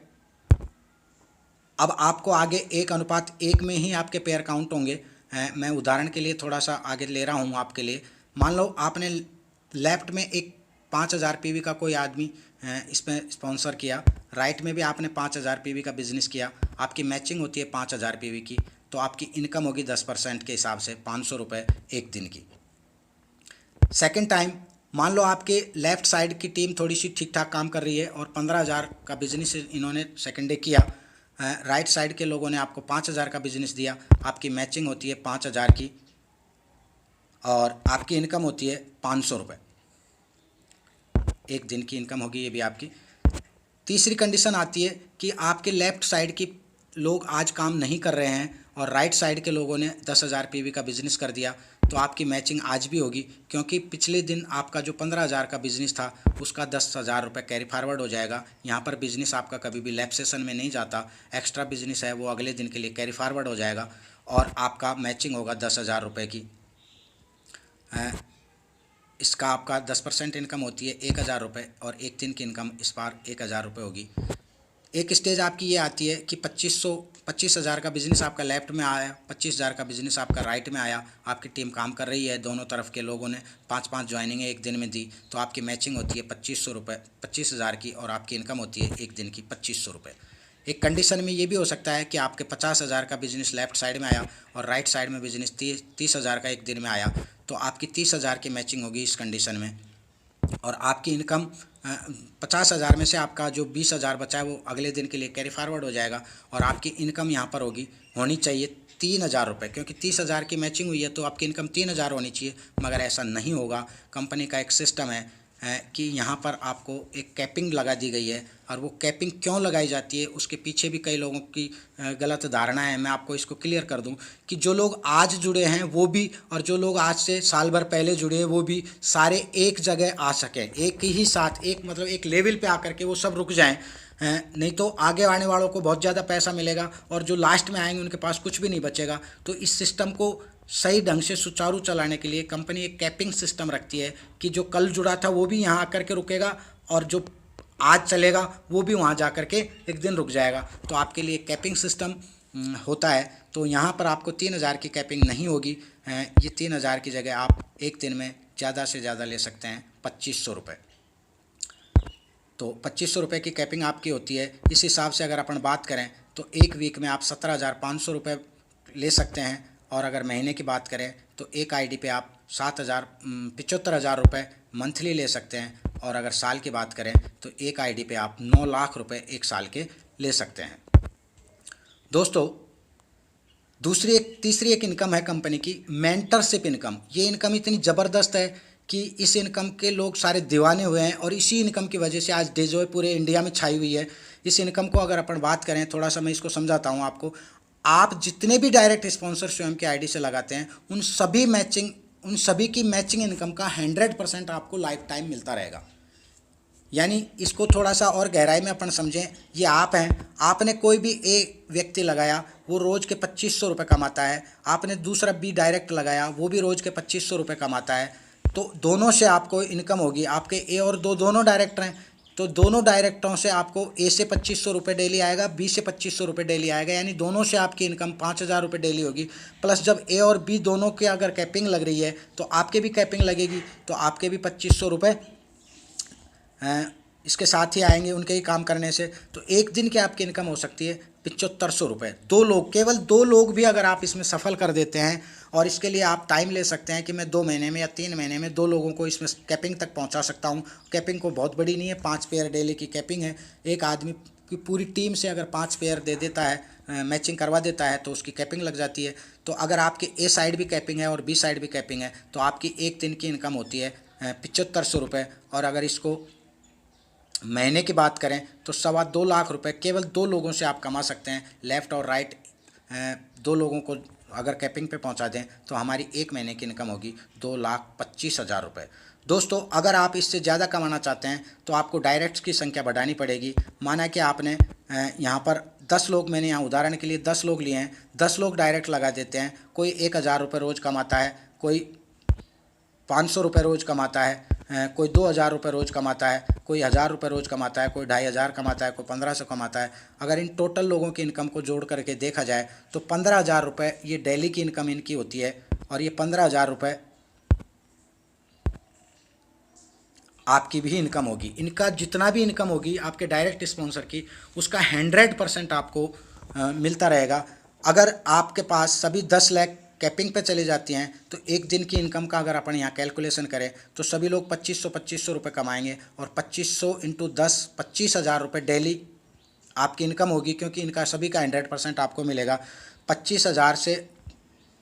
अब आपको आगे 1:1 में ही आपके पेयर काउंट होंगे। मैं उदाहरण के लिए थोड़ा सा आगे ले रहा हूँ आपके लिए। मान लो आपने लेफ़्ट में एक 5,000 पीवी का कोई आदमी इसमें स्पॉन्सर किया, राइट में भी आपने 5,000 पीवी का बिज़नेस किया, आपकी मैचिंग होती है 5,000 पीवी की, तो आपकी इनकम होगी 10% के हिसाब से 500 रुपये एक दिन की। सेकंड टाइम, मान लो आपके लेफ़्ट साइड की टीम थोड़ी सी ठीक ठाक काम कर रही है और 15,000 का बिज़नेस इन्होंने सेकंड डे किया, राइट साइड के लोगों ने आपको 5,000 का बिज़नेस दिया, आपकी मैचिंग होती है 5,000 की और आपकी इनकम होती है 500 रुपये एक दिन की इनकम होगी ये भी आपकी। तीसरी कंडीशन आती है कि आपके लेफ़्ट साइड की लोग आज काम नहीं कर रहे हैं और राइट साइड के लोगों ने 10,000 पीवी का बिज़नेस कर दिया, तो आपकी मैचिंग आज भी होगी, क्योंकि पिछले दिन आपका जो 15,000 का बिज़नेस था उसका 10,000 रुपये कैरी फॉरवर्ड हो जाएगा। यहाँ पर बिज़नेस आपका कभी भी लैप सेशन में नहीं जाता, एक्स्ट्रा बिज़नेस है वो अगले दिन के लिए कैरी फॉरवर्ड हो जाएगा और आपका मैचिंग होगा 10,000 रुपये की। इसका आपका 10% इनकम होती है 1,000 रुपये और एक दिन की इनकम इस बार 1,000 रुपये होगी। एक स्टेज आपकी ये आती है कि 25,000 का बिज़नेस आपका लेफ़्ट में आया, 25,000 का बिज़नेस आपका राइट में आया, आपकी टीम काम कर रही है, दोनों तरफ के लोगों ने 5-5 ज्वाइनिंग एक दिन में दी, तो आपकी मैचिंग होती है 2500 रुपये 25,000 की और आपकी इनकम होती है एक दिन की 2500 रुपये। एक कंडीशन में ये भी हो सकता है कि आपके 50,000 का बिज़नेस लेफ़्ट साइड में आया और राइट साइड में बिज़नेस 30,000 का एक दिन में आया, तो आपकी 30,000 की मैचिंग होगी इस कंडीशन में और आपकी इनकम 50,000 में से आपका जो 20,000 बचा है वो अगले दिन के लिए कैरी फॉरवर्ड हो जाएगा और आपकी इनकम यहाँ पर होनी चाहिए 3,000 रुपये, क्योंकि 30,000 की मैचिंग हुई है तो आपकी इनकम 3,000 होनी चाहिए, मगर ऐसा नहीं होगा। कंपनी का एक सिस्टम है कि यहाँ पर आपको एक कैपिंग लगा दी गई है। और वो कैपिंग क्यों लगाई जाती है उसके पीछे भी कई लोगों की गलत धारणा है। मैं आपको इसको क्लियर कर दूं कि जो लोग आज जुड़े हैं वो भी, और जो लोग आज से साल भर पहले जुड़े हैं वो भी, सारे एक जगह आ सकें, एक ही साथ, एक मतलब एक लेवल पे आकर के वो सब रुक जाएं। नहीं तो आगे आने वालों को बहुत ज़्यादा पैसा मिलेगा और जो लास्ट में आएंगे उनके पास कुछ भी नहीं बचेगा। तो इस सिस्टम को सही ढंग से सुचारू चलाने के लिए कंपनी एक कैपिंग सिस्टम रखती है कि जो कल जुड़ा था वो भी यहाँ आकर के रुकेगा और जो आज चलेगा वो भी वहाँ जा कर के एक दिन रुक जाएगा। तो आपके लिए कैपिंग सिस्टम होता है। तो यहाँ पर आपको 3,000 की कैपिंग नहीं होगी। ये 3,000 की जगह आप एक दिन में ज़्यादा से ज़्यादा ले सकते हैं 2,500 रुपये। तो 2,500 रुपये की कैपिंग आपकी होती है। इस हिसाब से अगर अपन बात करें तो एक वीक में आप 17,500 रुपये ले सकते हैं। और अगर महीने की बात करें तो एक आईडी पे आप 75,000 रुपये मंथली ले सकते हैं। और अगर साल की बात करें तो एक आईडी पे आप 9 लाख रुपए एक साल के ले सकते हैं। दोस्तों, तीसरी एक इनकम है कंपनी की, मेंटरशिप इनकम। ये इनकम इतनी ज़बरदस्त है कि इस इनकम के लोग सारे दीवाने हुए हैं और इसी इनकम की वजह से आज डेजोय पूरे इंडिया में छाई हुई है। इस इनकम को अगर अपन बात करें, थोड़ा सा मैं इसको समझाता हूँ आपको। आप जितने भी डायरेक्ट स्पॉन्सर स्वयं के आईडी से लगाते हैं उन सभी की मैचिंग इनकम का 100% आपको लाइफ टाइम मिलता रहेगा। यानी इसको थोड़ा सा और गहराई में अपन समझें। ये आप हैं, आपने कोई भी एक व्यक्ति लगाया वो रोज़ के 2,500 रुपये कमाता है, आपने दूसरा बी डायरेक्ट लगाया वो भी रोज़ के 2,500 रुपये कमाता है। तो दोनों से आपको इनकम होगी। आपके ए और दोनों डायरेक्टर हैं तो दोनों डायरेक्टरों से आपको ए से 2,500 रुपये डेली आएगा, बी से 2,500 रुपये डेली आएगा। यानी दोनों से आपकी इनकम 5,000 रुपये डेली होगी। प्लस जब ए और बी दोनों के अगर कैपिंग लग रही है तो आपके भी कैपिंग लगेगी, तो आपके भी 2,500 रुपये इसके साथ ही आएंगे उनके ही काम करने से। तो एक दिन की आपकी इनकम हो सकती है 7,500 रुपये। केवल 2 लोग भी अगर आप इसमें सफल कर देते हैं, और इसके लिए आप टाइम ले सकते हैं कि मैं 2 महीने में या 3 महीने में 2 लोगों को इसमें कैपिंग तक पहुंचा सकता हूं। कैपिंग को बहुत बड़ी नहीं है, 5 पेयर डेली की कैपिंग है। एक आदमी की पूरी टीम से अगर 5 पेयर दे देता है, मैचिंग करवा देता है, तो उसकी कैपिंग लग जाती है। तो अगर आपके ए साइड भी कैपिंग है और बी साइड भी कैपिंग है तो आपकी एक दिन की इनकम होती है 7,500 रुपये। और अगर इसको महीने की बात करें तो 2.25 लाख रुपए केवल 2 लोगों से आप कमा सकते हैं। लेफ़्ट और राइट 2 लोगों को अगर कैपिंग पे पहुंचा दें तो हमारी एक महीने की इनकम होगी 2,25,000 रुपये। दोस्तों, अगर आप इससे ज़्यादा कमाना चाहते हैं तो आपको डायरेक्ट्स की संख्या बढ़ानी पड़ेगी। माना कि आपने यहाँ पर 10 लोग, मैंने यहाँ उदाहरण के लिए 10 लोग लिए हैं, 10 लोग डायरेक्ट लगा देते हैं। कोई 1,000 रुपये रोज़ कमाता है, कोई 500 रुपये रोज़ कमाता है, कोई 2,000 रुपये रोज़ कमाता है, कोई 1,000 रुपये रोज़ कमाता है, कोई 2,500 कमाता है, कोई 1,500 कमाता है। अगर इन टोटल लोगों की इनकम को जोड़ करके देखा जाए तो 15,000 रुपये ये डेली की इनकम इनकी होती है। और ये 15,000 रुपये आपकी भी इनकम होगी। इनका जितना भी इनकम होगी आपके डायरेक्ट स्पॉन्सर की, उसका 100% आपको मिलता रहेगा। अगर आपके पास सभी 10 लाख कैपिंग पे चली जाती हैं तो एक दिन की इनकम का अगर अपन यहाँ कैलकुलेशन करें तो सभी लोग 2,500 रुपये कमाएंगे। और 2,500 इंटू 10 25,000 रुपये डेली आपकी इनकम होगी, क्योंकि इनका सभी का 100% आपको मिलेगा। 25,000 से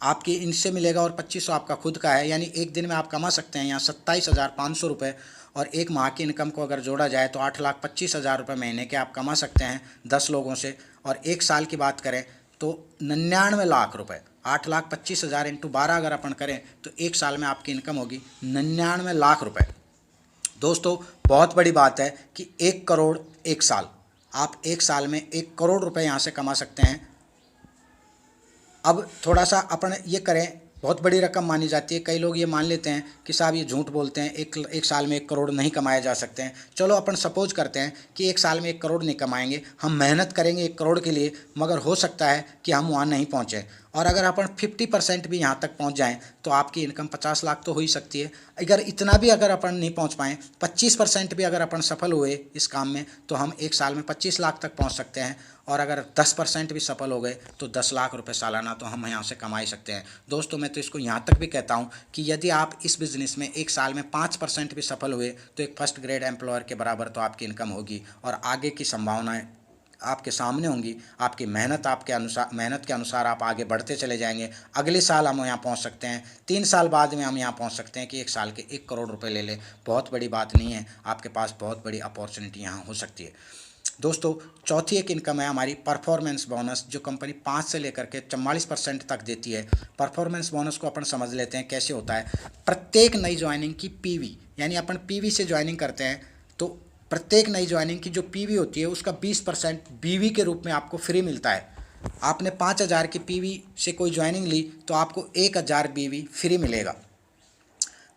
आपकी इनसे मिलेगा और 2,500 आपका खुद का है। यानी एक दिन में आप कमा सकते हैं यहाँ 27,500 रुपये। और एक माह की इनकम को अगर जोड़ा जाए तो 8,25,000 रुपये महीने के आप कमा सकते हैं 10 लोगों से। और एक साल की बात करें तो 99 लाख रुपये, 8,25,000 इंटू 12 अगर अपन करें तो एक साल में आपकी इनकम होगी 99 लाख रुपये। दोस्तों, बहुत बड़ी बात है कि 1 करोड़ एक साल, आप एक साल में 1 करोड़ रुपए यहाँ से कमा सकते हैं। अब थोड़ा सा अपन ये करें, बहुत बड़ी रकम मानी जाती है। कई लोग ये मान लेते हैं कि साहब ये झूठ बोलते हैं, एक साल में 1 करोड़ नहीं कमाए जा सकते हैं। चलो अपन सपोज करते हैं कि एक साल में 1 करोड़ नहीं कमाएंगे, हम मेहनत करेंगे 1 करोड़ के लिए, मगर हो सकता है कि हम वहाँ नहीं पहुँचें। और अगर अपन 50% भी यहाँ तक पहुँच जाएँ तो आपकी इनकम 50 लाख तो हो ही सकती है। अगर इतना भी अगर अपन नहीं पहुँच पाएँ, 25% भी अगर अपन सफल हुए इस काम में तो हम एक साल में 25 लाख तक पहुँच सकते हैं। और अगर 10% भी सफल हो गए तो 10 लाख रुपए सालाना तो हम यहाँ से कमा ही सकते हैं। दोस्तों, मैं तो इसको यहाँ तक भी कहता हूँ कि यदि आप इस बिज़नेस में एक साल में 5% भी सफल हुए तो एक फर्स्ट ग्रेड एम्प्लॉयर के बराबर तो आपकी इनकम होगी और आगे की संभावनाएं आपके सामने होंगी, आपकी मेहनत के अनुसार आप आगे बढ़ते चले जाएंगे। अगले साल हम यहाँ पहुँच सकते हैं, 3 साल बाद में हम यहाँ पहुँच सकते हैं कि 1 साल के 1 करोड़ रुपए ले लें। बहुत बड़ी बात नहीं है, आपके पास बहुत बड़ी अपॉर्चुनिटी यहाँ हो सकती है। दोस्तों, चौथी एक इनकम है हमारी परफॉर्मेंस बोनस, जो कंपनी 5 से लेकर के 44% तक देती है। परफॉर्मेंस बोनस को अपन समझ लेते हैं कैसे होता है। प्रत्येक नई ज्वाइनिंग की पीवी, यानी अपन पीवी से ज्वाइनिंग करते हैं तो प्रत्येक नई ज्वाइनिंग की जो पीवी होती है उसका 20% बीवी के रूप में आपको फ्री मिलता है। आपने 5,000 की पीवी से कोई ज्वाइनिंग ली तो आपको 1,000 बीवी फ्री मिलेगा।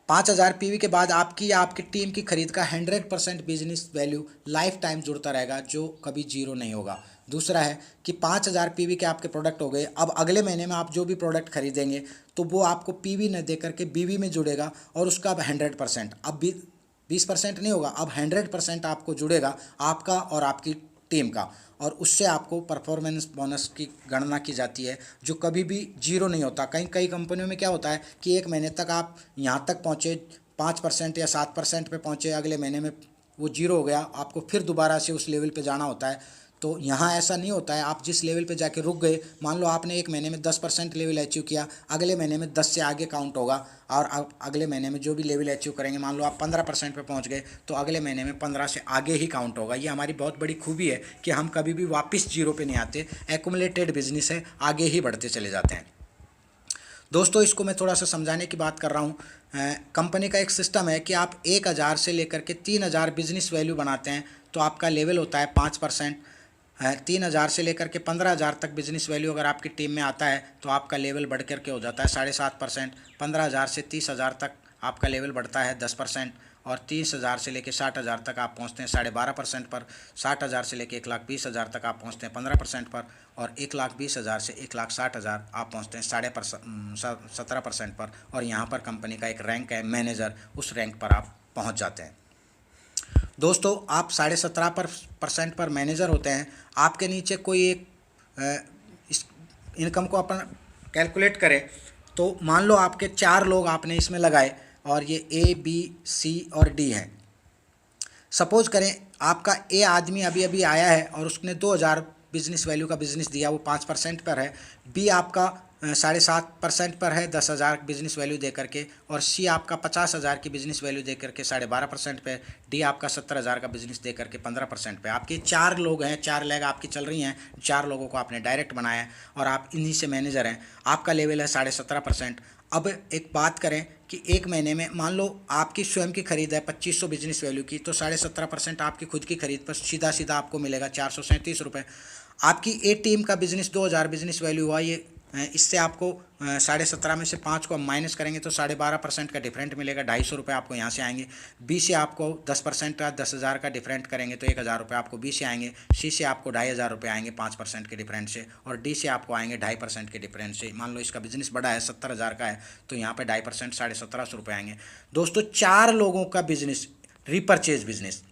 5,000 पीवी के बाद आपकी या आपकी टीम की खरीद का 100% बिजनेस वैल्यू लाइफ टाइम जुड़ता रहेगा, जो कभी जीरो नहीं होगा। दूसरा है कि 5,000 पीवी के आपके प्रोडक्ट हो गए, अब अगले महीने में आप जो भी प्रोडक्ट खरीदेंगे तो वो आपको पीवी न दे करके बीवी में जुड़ेगा और उसका अब 100%, अब भी 20% नहीं होगा, अब 100% आपको जुड़ेगा, आपका और आपकी टीम का। और उससे आपको परफॉर्मेंस बोनस की गणना की जाती है, जो कभी भी जीरो नहीं होता। कई कंपनियों में क्या होता है कि 1 महीने तक आप यहाँ तक पहुँचे, 5% या 7% पे पहुँचे, अगले महीने में वो जीरो हो गया, आपको फिर दोबारा से उस लेवल पे जाना होता है। तो यहाँ ऐसा नहीं होता है, आप जिस लेवल पे जाके रुक गए, मान लो आपने 1 महीने में 10% लेवल अचीव किया, अगले महीने में 10 से आगे काउंट होगा, और आप अगले महीने में जो भी लेवल अचीव करेंगे, मान लो आप 15% पे पहुँच गए तो अगले महीने में 15 से आगे ही काउंट होगा। ये हमारी बहुत बड़ी खूबी है कि हम कभी भी वापस जीरो पे नहीं आते, एक्यूमुलेटेड बिजनेस है, आगे ही बढ़ते चले जाते हैं। दोस्तों, इसको मैं थोड़ा सा समझाने की बात कर रहा हूँ। कंपनी का एक सिस्टम है कि आप 1,000 से लेकर के 3,000 बिजनेस वैल्यू बनाते हैं तो आपका लेवल होता है 5%। 3,000 से लेकर के 15,000 तक बिजनेस वैल्यू अगर आपकी टीम में आता है तो आपका लेवल बढ़ कर के हो जाता है 7.5%। 15,000 से 30,000 तक आपका लेवल बढ़ता है 10%, और 30,000 से लेकर 60,000 तक आप पहुंचते हैं 12.5% पर। 60,000 से लेकर 1,20,000 तक आप पहुंचते हैं 15% पर, और 1,20,000 से 1,60,000 आप पहुंचते हैं 17% पर। और यहाँ पर कंपनी का एक रैंक है मैनेजर, उस रैंक पर आप पहुँच जाते हैं। दोस्तों, आप 17.5% पर मैनेजर होते हैं, आपके नीचे कोई एक इस इनकम को अपन कैलकुलेट करें तो मान लो आपके 4 लोग आपने इसमें लगाए और ये A, B, C और D हैं। सपोज करें आपका A आदमी अभी अभी आया है और उसने 2,000 बिजनेस वैल्यू का बिजनेस दिया, वो 5% पर है। B आपका 7.5% पर है 10,000 बिजनेस वैल्यू दे करके, और C आपका 50,000 की बिजनेस वैल्यू दे करके 12.5% पे, D आपका 70,000 का बिजनेस दे करके 15% पे। आपके 4 लोग हैं, 4 लेग आपकी चल रही हैं, 4 लोगों को आपने डायरेक्ट बनाया है और आप इन्हीं से मैनेजर हैं। आपका लेवल है 17.5%। अब एक बात करें कि 1 महीने में मान लो आपकी स्वयं की खरीद है 2,500 बिजनेस वैल्यू की, तो 17.5% आपकी खुद की खरीद पर सीधा सीधा आपको मिलेगा 437 रुपये। आपकी ए टीम का बिजनेस 2,000 बिजनेस वैल्यू हुआ, ये इससे आपको 17.5 में से 5 को हम माइनस करेंगे तो 12.5% का डिफरेंट मिलेगा, 250 रुपये आपको यहाँ से आएंगे। बी से आपको 10% का 10,000 का डिफरेंट करेंगे तो 1,000 रुपये आपको बी से आएंगे। सी से आपको 2,500 रुपये आएंगे 5% के डिफरेंट से, और डी से आपको आएंगे 2.5% के डिफरेंट से। मान लो इसका बिजनेस बड़ा है 70,000 का है तो यहाँ पर 2.5% 1,750 रुपये आएंगे। दोस्तों, 4 लोगों का बिजनेस, रिपर्चेज बिजनेस,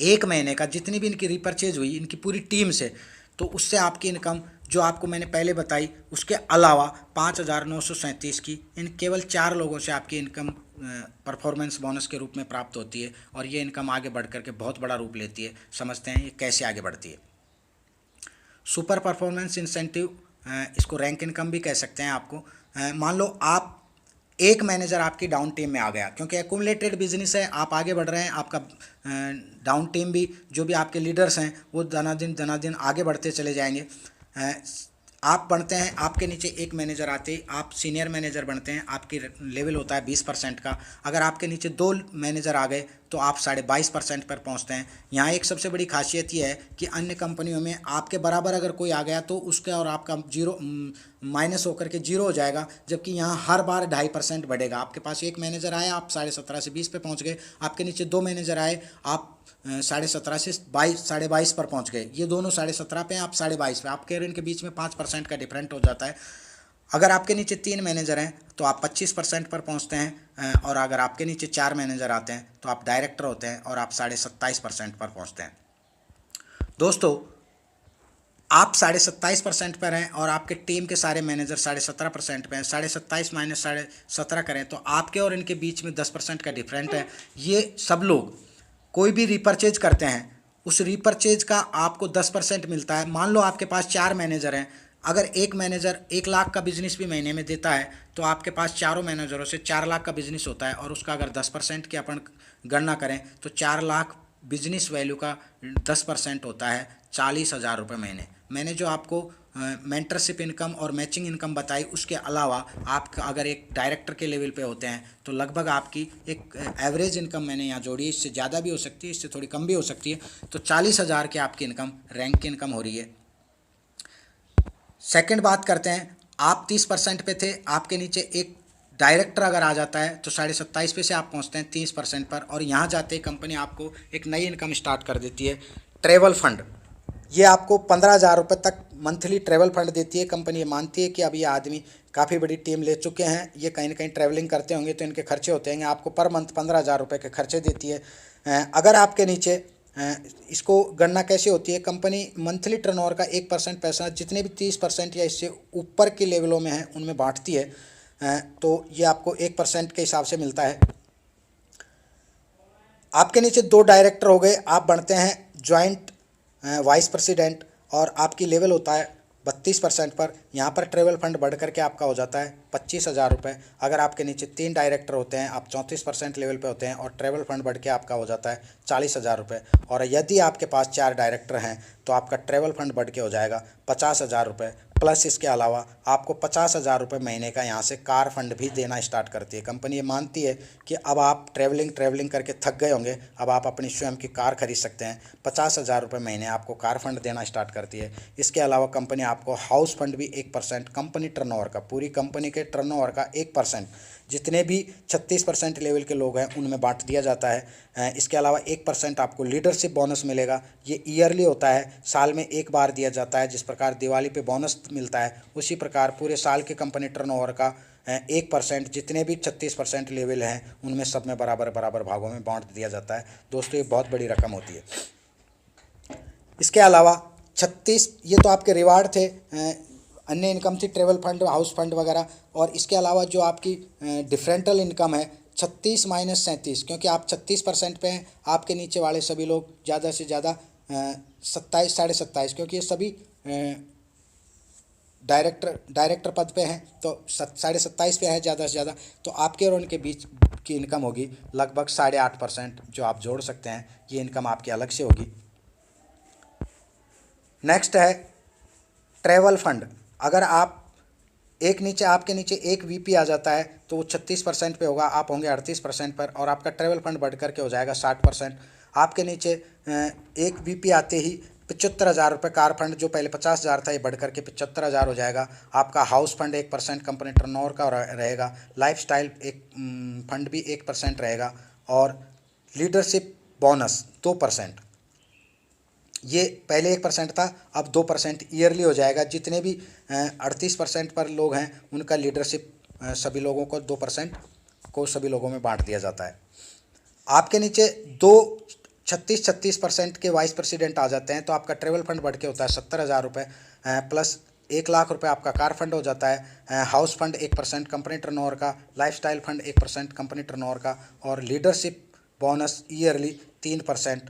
1 महीने का जितनी भी इनकी रिपर्चेज हुई इनकी पूरी टीम से, तो उससे आपकी इनकम जो आपको मैंने पहले बताई उसके अलावा 5,937 की इन केवल 4 लोगों से आपकी इनकम परफॉर्मेंस बोनस के रूप में प्राप्त होती है। और ये इनकम आगे बढ़ करके बहुत बड़ा रूप लेती है। समझते हैं ये कैसे आगे बढ़ती है। सुपर परफॉर्मेंस इंसेंटिव, इसको रैंक इनकम भी कह सकते हैं आपको। मान लो आप एक मैनेजर आपकी डाउन टीम में आ गया, क्योंकि एक्यूमुलेटेड बिजनेस है, आप आगे बढ़ रहे हैं, आपका डाउन टीम भी जो भी आपके लीडर्स हैं वो दनादिन आगे बढ़ते चले जाएंगे। आप बढ़ते हैं, आपके नीचे एक मैनेजर आते ही आप सीनियर मैनेजर बनते हैं, आपकी लेवल होता है 20% का। अगर आपके नीचे 2 मैनेजर आ गए तो आप 22.5% पर पहुंचते हैं। यहाँ एक सबसे बड़ी खासियत यह है कि अन्य कंपनियों में आपके बराबर अगर कोई आ गया तो उसका और आपका जीरो माइनस होकर के जीरो हो जाएगा, जबकि यहाँ हर बार 2.5% बढ़ेगा। आपके पास एक मैनेजर आया, आप 17.5 से 20 पे पहुँच गए, आपके नीचे 2 मैनेजर आए, आप 17.5 से 22 पर पहुंच गए। ये दोनों 17.5 पे हैं, आप 22 पे, आपके और इनके बीच में 5% का डिफरेंट हो जाता है। अगर आपके नीचे 3 मैनेजर हैं तो आप 25% पर पहुंचते हैं, और अगर आपके नीचे 4 मैनेजर आते हैं तो आप डायरेक्टर होते हैं और आप 27.5% पर पहुंचते हैं। दोस्तों, आप 27.5% पर हैं और आपके टीम के सारे मैनेजर 17.5% पे हैं। 27.5 माइनस 17.5 करें तो आपके और इनके बीच में 10% का डिफरेंट है। ये सब लोग कोई भी रिपर्चेज करते हैं उस रीपरचेज का आपको 10% मिलता है। मान लो आपके पास 4 मैनेजर हैं, अगर एक मैनेजर 1 लाख का बिजनेस भी महीने में देता है तो आपके पास चारों मैनेजरों से 4 लाख का बिजनेस होता है, और उसका अगर 10% की अपन गणना करें तो 4 लाख बिजनेस वैल्यू का 10% होता है 40,000 रुपये महीने। मैंने जो आपको मेंटरशिप इनकम और मैचिंग इनकम बताई, उसके अलावा आप अगर एक डायरेक्टर के लेवल पे होते हैं तो लगभग आपकी एक एवरेज इनकम मैंने यहाँ जोड़ी है, इससे ज़्यादा भी हो सकती है, इससे थोड़ी कम भी हो सकती है। तो 40,000 की आपकी इनकम रैंक की इनकम हो रही है। सेकंड बात करते हैं, आप 30% पे थे, आपके नीचे एक डायरेक्टर अगर आ जाता है तो 27.5 पे से आप पहुंचते हैं 30% पर, और यहाँ जाते ही कंपनी आपको एक नई इनकम स्टार्ट कर देती है, ट्रैवल फंड। ये आपको 15,000 रुपये तक मंथली ट्रैवल फंड देती है कंपनी। ये मानती है कि अब ये आदमी काफ़ी बड़ी टीम ले चुके हैं, ये कहीं ना कहीं ट्रैवलिंग करते होंगे तो इनके खर्चे होते हैं, आपको पर मंथ 15,000 रुपये के खर्चे देती है। अगर आपके नीचे इसको गणना कैसे होती है, कंपनी मंथली टर्नओवर का 1% पैसा जितने भी 30% या इससे ऊपर के लेवलों में हैं उनमें बांटती है, तो ये आपको 1% के हिसाब से मिलता है। आपके नीचे 2 डायरेक्टर हो गए, आप बनते हैं जॉइंट वाइस प्रेसिडेंट, और आपकी लेवल होता है 32% पर। यहाँ पर ट्रेवल फंड बढ़ करके आपका हो जाता है 25,000 रुपये। अगर आपके नीचे 3 डायरेक्टर होते हैं, आप 34% लेवल पे होते हैं, और ट्रेवल फंड बढ़ के आपका हो जाता है 40,000 रुपये। और यदि आपके पास 4 डायरेक्टर हैं तो आपका ट्रेवल फंड बढ़ के हो जाएगा 50,000 रुपये, प्लस इसके अलावा आपको 50,000 रुपये महीने का यहाँ से कार फंड भी देना स्टार्ट करती है कंपनी। ये मानती है कि अब आप ट्रैवलिंग करके थक गए होंगे, अब आप अपनी स्वयं की कार खरीद सकते हैं। 50,000 रुपये महीने आपको कार फंड देना स्टार्ट करती है। इसके अलावा कंपनी आपको हाउस फंड भी 1% कंपनी टर्नओवर का, पूरी कंपनी के टर्नओवर का 1% जितने भी 36% लेवल के लोग हैं उनमें बांट दिया जाता है। इसके अलावा 1% आपको लीडरशिप बोनस मिलेगा। ये ईयरली होता है, साल में एक बार दिया जाता है। जिस प्रकार दिवाली पे बोनस मिलता है उसी प्रकार पूरे साल के कंपनी टर्नओवर का 1% जितने भी 36% लेवल हैं उनमें सब में बराबर बराबर भागों में बांट दिया जाता है। दोस्तों ये बहुत बड़ी रकम होती है। इसके अलावा 36 ये तो आपके रिवार्ड थे, अन्य इनकम थी ट्रेवल फंड, हाउस फंड वगैरह। और इसके अलावा जो आपकी डिफरेंटल इनकम है 36 माइनस 37, क्योंकि आप 36% पे हैं, आपके नीचे वाले सभी लोग ज़्यादा से ज़्यादा 27 27.5, क्योंकि ये सभी डायरेक्टर पद पे हैं तो 27.5 पे है ज़्यादा से ज़्यादा। तो आपके और उनके बीच की इनकम होगी लगभग 8.5%, जो आप जोड़ सकते हैं। ये इनकम आपकी अलग से होगी। नेक्स्ट है ट्रैवल फंड। अगर आप आपके नीचे एक वीपी आ जाता है तो वो 36% पे होगा, आप होंगे 38% पर, और आपका ट्रैवल फंड बढ़ करके हो जाएगा 60%। आपके नीचे एक वीपी आते ही 75,000 रुपये कार फंड, जो पहले 50,000 था, ये बढ़ करके 75,000 हो जाएगा। आपका हाउस फंड 1% कंपनी टर्नओवर का रहेगा। लाइफस्टाइल एक फंड भी 1% रहेगा, और लीडरशिप बोनस 2%। ये पहले 1% था, अब 2% ईयरली हो जाएगा। जितने भी 38% पर लोग हैं उनका लीडरशिप सभी लोगों को 2% को सभी लोगों में बांट दिया जाता है। आपके नीचे 36% के वाइस प्रेसिडेंट आ जाते हैं तो आपका ट्रेवल फंड बढ़ के होता है 70,000 रुपये, प्लस 1 लाख रुपये आपका कार फंड हो जाता है। हाउस फंड 1% कंपनी टर्नओवर का, लाइफस्टाइल फंड 1% कंपनी टर्नओवर का, और लीडरशिप बोनस ईयरली 3%।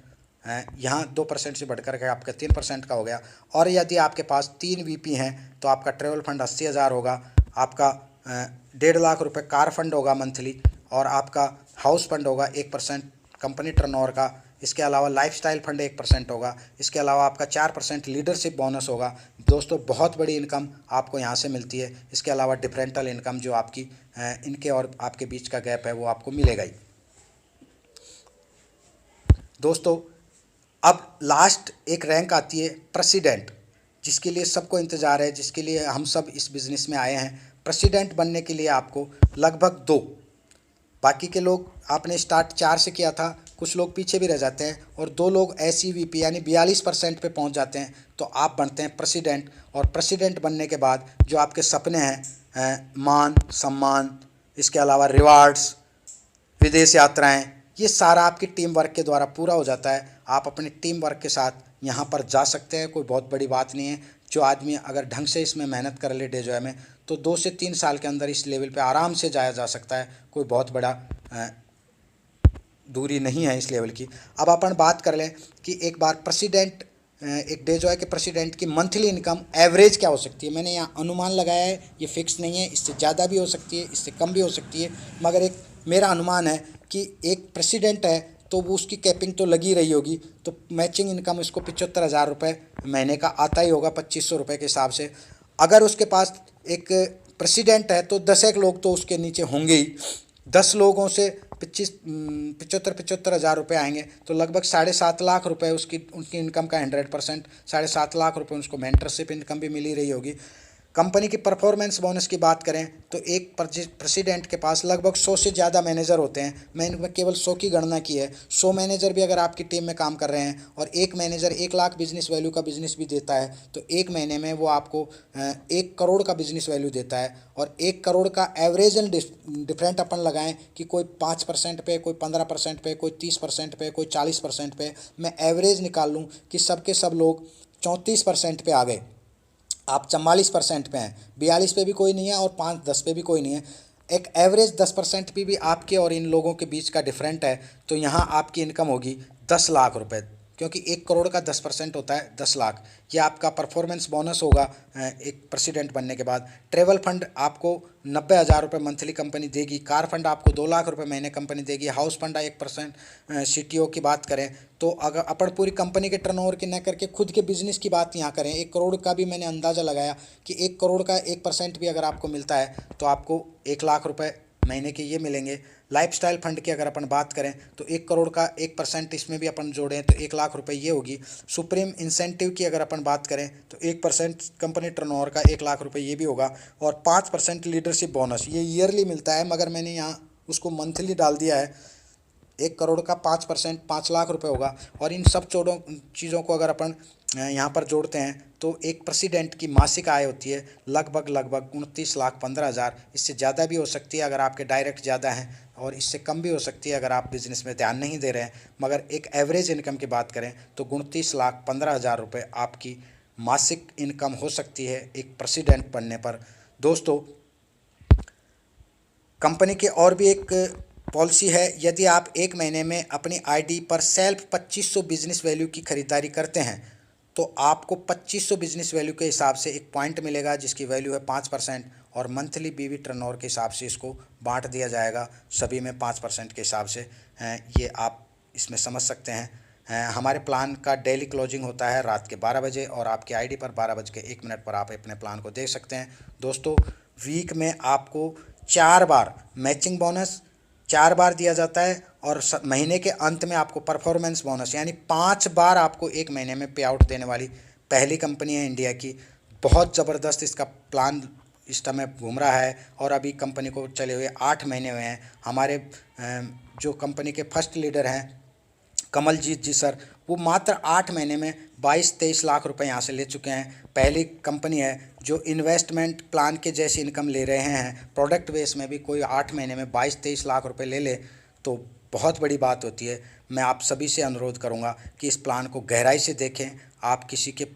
यहाँ 2% से बढ़कर के आपका 3% का हो गया। और यदि आपके पास 3 वीपी हैं तो आपका ट्रेवल फंड 80,000 होगा, आपका 1.5 लाख रुपये कार फंड होगा मंथली, और आपका हाउस फंड होगा 1% कंपनी टर्नओवर का। इसके अलावा लाइफस्टाइल फंड 1% होगा। इसके अलावा आपका 4% लीडरशिप बोनस होगा। दोस्तों बहुत बड़ी इनकम आपको यहाँ से मिलती है। इसके अलावा डिफरेंटल इनकम जो आपकी इनके और आपके बीच का गैप है वो आपको मिलेगा ही। दोस्तों अब लास्ट एक रैंक आती है प्रेसिडेंट, जिसके लिए सबको इंतज़ार है, जिसके लिए हम सब इस बिज़नेस में आए हैं। प्रेसिडेंट बनने के लिए आपको लगभग 2, बाकी के लोग आपने स्टार्ट 4 से किया था, कुछ लोग पीछे भी रह जाते हैं, और 2 लोग ऐसी वीपी यानी 42% पे पहुंच जाते हैं तो आप बनते हैं प्रेसिडेंट। और प्रेसिडेंट बनने के बाद जो आपके सपने हैं, मान सम्मान, इसके अलावा रिवार्ड्स, विदेश यात्राएं, ये सारा आपकी टीम वर्क के द्वारा पूरा हो जाता है। आप अपनी टीम वर्क के साथ यहाँ पर जा सकते हैं, कोई बहुत बड़ी बात नहीं है। जो आदमी अगर ढंग से इसमें मेहनत कर ले डे जॉय में, तो 2 से 3 साल के अंदर इस लेवल पे आराम से जाया जा सकता है। कोई बहुत बड़ा दूरी नहीं है इस लेवल की। अब अपन बात कर लें कि एक बार प्रेसिडेंट, एक डेजॉय के प्रेसिडेंट की मंथली इनकम एवरेज क्या हो सकती है। मैंने यहाँ अनुमान लगाया है, ये फिक्स नहीं है, इससे ज़्यादा भी हो सकती है, इससे कम भी हो सकती है, मगर एक मेरा अनुमान है कि एक प्रेसिडेंट है तो वो उसकी कैपिंग तो लगी रही होगी, तो मैचिंग इनकम इसको 75,000 रुपये महीने का आता ही होगा 2500 रुपये के हिसाब से। अगर उसके पास एक प्रेसिडेंट है तो 10 एक लोग तो उसके नीचे होंगे ही, 10 लोगों से 75,000 रुपये आएंगे, तो लगभग 7.5 लाख रुपए उसकी उनकी इनकम का 100%, 7.5 लाख रुपए उनको मेंटरशिप इनकम भी मिली रही होगी। कंपनी की परफॉर्मेंस बोनस की बात करें तो एक प्रेसिडेंट के पास लगभग 100 से ज़्यादा मैनेजर होते हैं। मैंने केवल 100 की गणना की है। 100 मैनेजर भी अगर आपकी टीम में काम कर रहे हैं और एक मैनेजर 1 लाख बिजनेस वैल्यू का बिजनेस भी देता है, तो एक महीने में वो आपको 1 करोड़ का बिजनेस वैल्यू देता है। और 1 करोड़ का एवरेज एंड डिफरेंट अपन लगाएं कि कोई 5% पे, कोई 15% पे, कोई 30% पे, कोई 40% पे, मैं एवरेज निकाल लूँ कि सबके सब लोग 34% पे आ गए, आप 44% पे हैं, 42 पे भी कोई नहीं है और 5-10 पे भी कोई नहीं है, एक एवरेज 10% पे भी आपके और इन लोगों के बीच का डिफरेंट है, तो यहाँ आपकी इनकम होगी 10 लाख रुपए, क्योंकि 1 करोड़ का 10% होता है 10 लाख। ये आपका परफॉर्मेंस बोनस होगा एक प्रेसिडेंट बनने के बाद। ट्रेवल फंड आपको 90,000 रुपये मंथली कंपनी देगी। कार फंड आपको 2 लाख रुपये महीने कंपनी देगी। हाउस फंड 1% CTO की बात करें तो अगर अपन पूरी कंपनी के टर्नओवर की न करके खुद के बिजनेस की बात यहाँ करें, 1 करोड़ का भी मैंने अंदाज़ा लगाया कि 1 करोड़ का 1% भी अगर आपको मिलता है तो आपको 1 लाख रुपये महीने के ये मिलेंगे। लाइफस्टाइल फंड की अगर अपन बात करें तो 1 करोड़ का 1% इसमें भी अपन जोड़ें तो 1 लाख रुपए ये होगी। सुप्रीम इंसेंटिव की अगर अपन बात करें तो 1% कंपनी टर्नओवर का 1 लाख रुपए ये भी होगा। और 5% लीडरशिप बोनस ये ईयरली मिलता है, मगर मैंने यहाँ उसको मंथली डाल दिया है। 1 करोड़ का 5% 5 लाख रुपए होगा। और इन सब चीज़ों को अगर अपन यहाँ पर जोड़ते हैं तो एक प्रेसिडेंट की मासिक आय होती है लगभग 29,15,000। इससे ज़्यादा भी हो सकती है अगर आपके डायरेक्ट ज़्यादा हैं, और इससे कम भी हो सकती है अगर आप बिज़नेस में ध्यान नहीं दे रहे हैं। मगर एक एवरेज इनकम की बात करें तो 29,15,000 रुपये आपकी मासिक इनकम हो सकती है एक प्रेसिडेंट बनने पर। दोस्तों, कंपनी की और भी एक पॉलिसी है, यदि आप एक महीने में अपनी आईडी पर सेल्फ 2500 बिजनेस वैल्यू की खरीदारी करते हैं तो आपको 2500 बिजनेस वैल्यू के हिसाब से एक पॉइंट मिलेगा जिसकी वैल्यू है 5%, और मंथली बीवी टर्नओवर के हिसाब से इसको बांट दिया जाएगा सभी में 5% के हिसाब से। ये आप इसमें समझ सकते हैं। हमारे प्लान का डेली क्लोजिंग होता है रात के 12 बजे और आपकी आईडी पर 12:01 पर आप अपने प्लान को देख सकते हैं। दोस्तों, वीक में आपको 4 बार मैचिंग बोनस 4 बार दिया जाता है, और महीने के अंत में आपको परफॉर्मेंस बोनस यानी 5 बार आपको एक महीने में पे आउट देने वाली पहली कंपनी है इंडिया की। बहुत ज़बरदस्त इसका प्लान इस समय घूम रहा है और अभी कंपनी को चले हुए 8 महीने हुए हैं। हमारे जो कंपनी के फर्स्ट लीडर हैं कमलजीत जी सर, वो मात्र 8 महीने में 22-23 लाख रुपए यहाँ से ले चुके हैं। पहली कंपनी है जो इन्वेस्टमेंट प्लान के जैसी इनकम ले रहे हैं। प्रोडक्ट बेस में भी कोई 8 महीने में 22-23 लाख रुपए ले ले तो बहुत बड़ी बात होती है। मैं आप सभी से अनुरोध करूँगा कि इस प्लान को गहराई से देखें। आप किसी के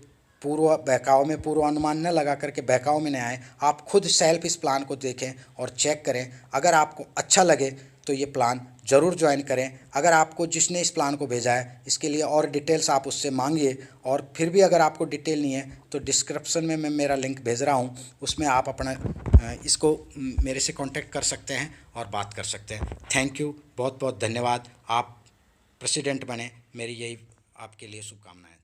बहकाव में पूर्व अनुमान न लगा करके बहकाव में न आए। आप खुद सेल्फ इस प्लान को देखें और चेक करें। अगर आपको अच्छा लगे तो ये प्लान ज़रूर ज्वाइन करें। अगर आपको जिसने इस प्लान को भेजा है इसके लिए और डिटेल्स आप उससे मांगिए, और फिर भी अगर आपको डिटेल नहीं है तो डिस्क्रिप्शन में मैं मेरा लिंक भेज रहा हूँ, उसमें आप अपना इसको मेरे से कांटेक्ट कर सकते हैं और बात कर सकते हैं। थैंक यू, बहुत बहुत धन्यवाद। आप प्रेसिडेंट बने, मेरी यही आपके लिए शुभकामनाएं।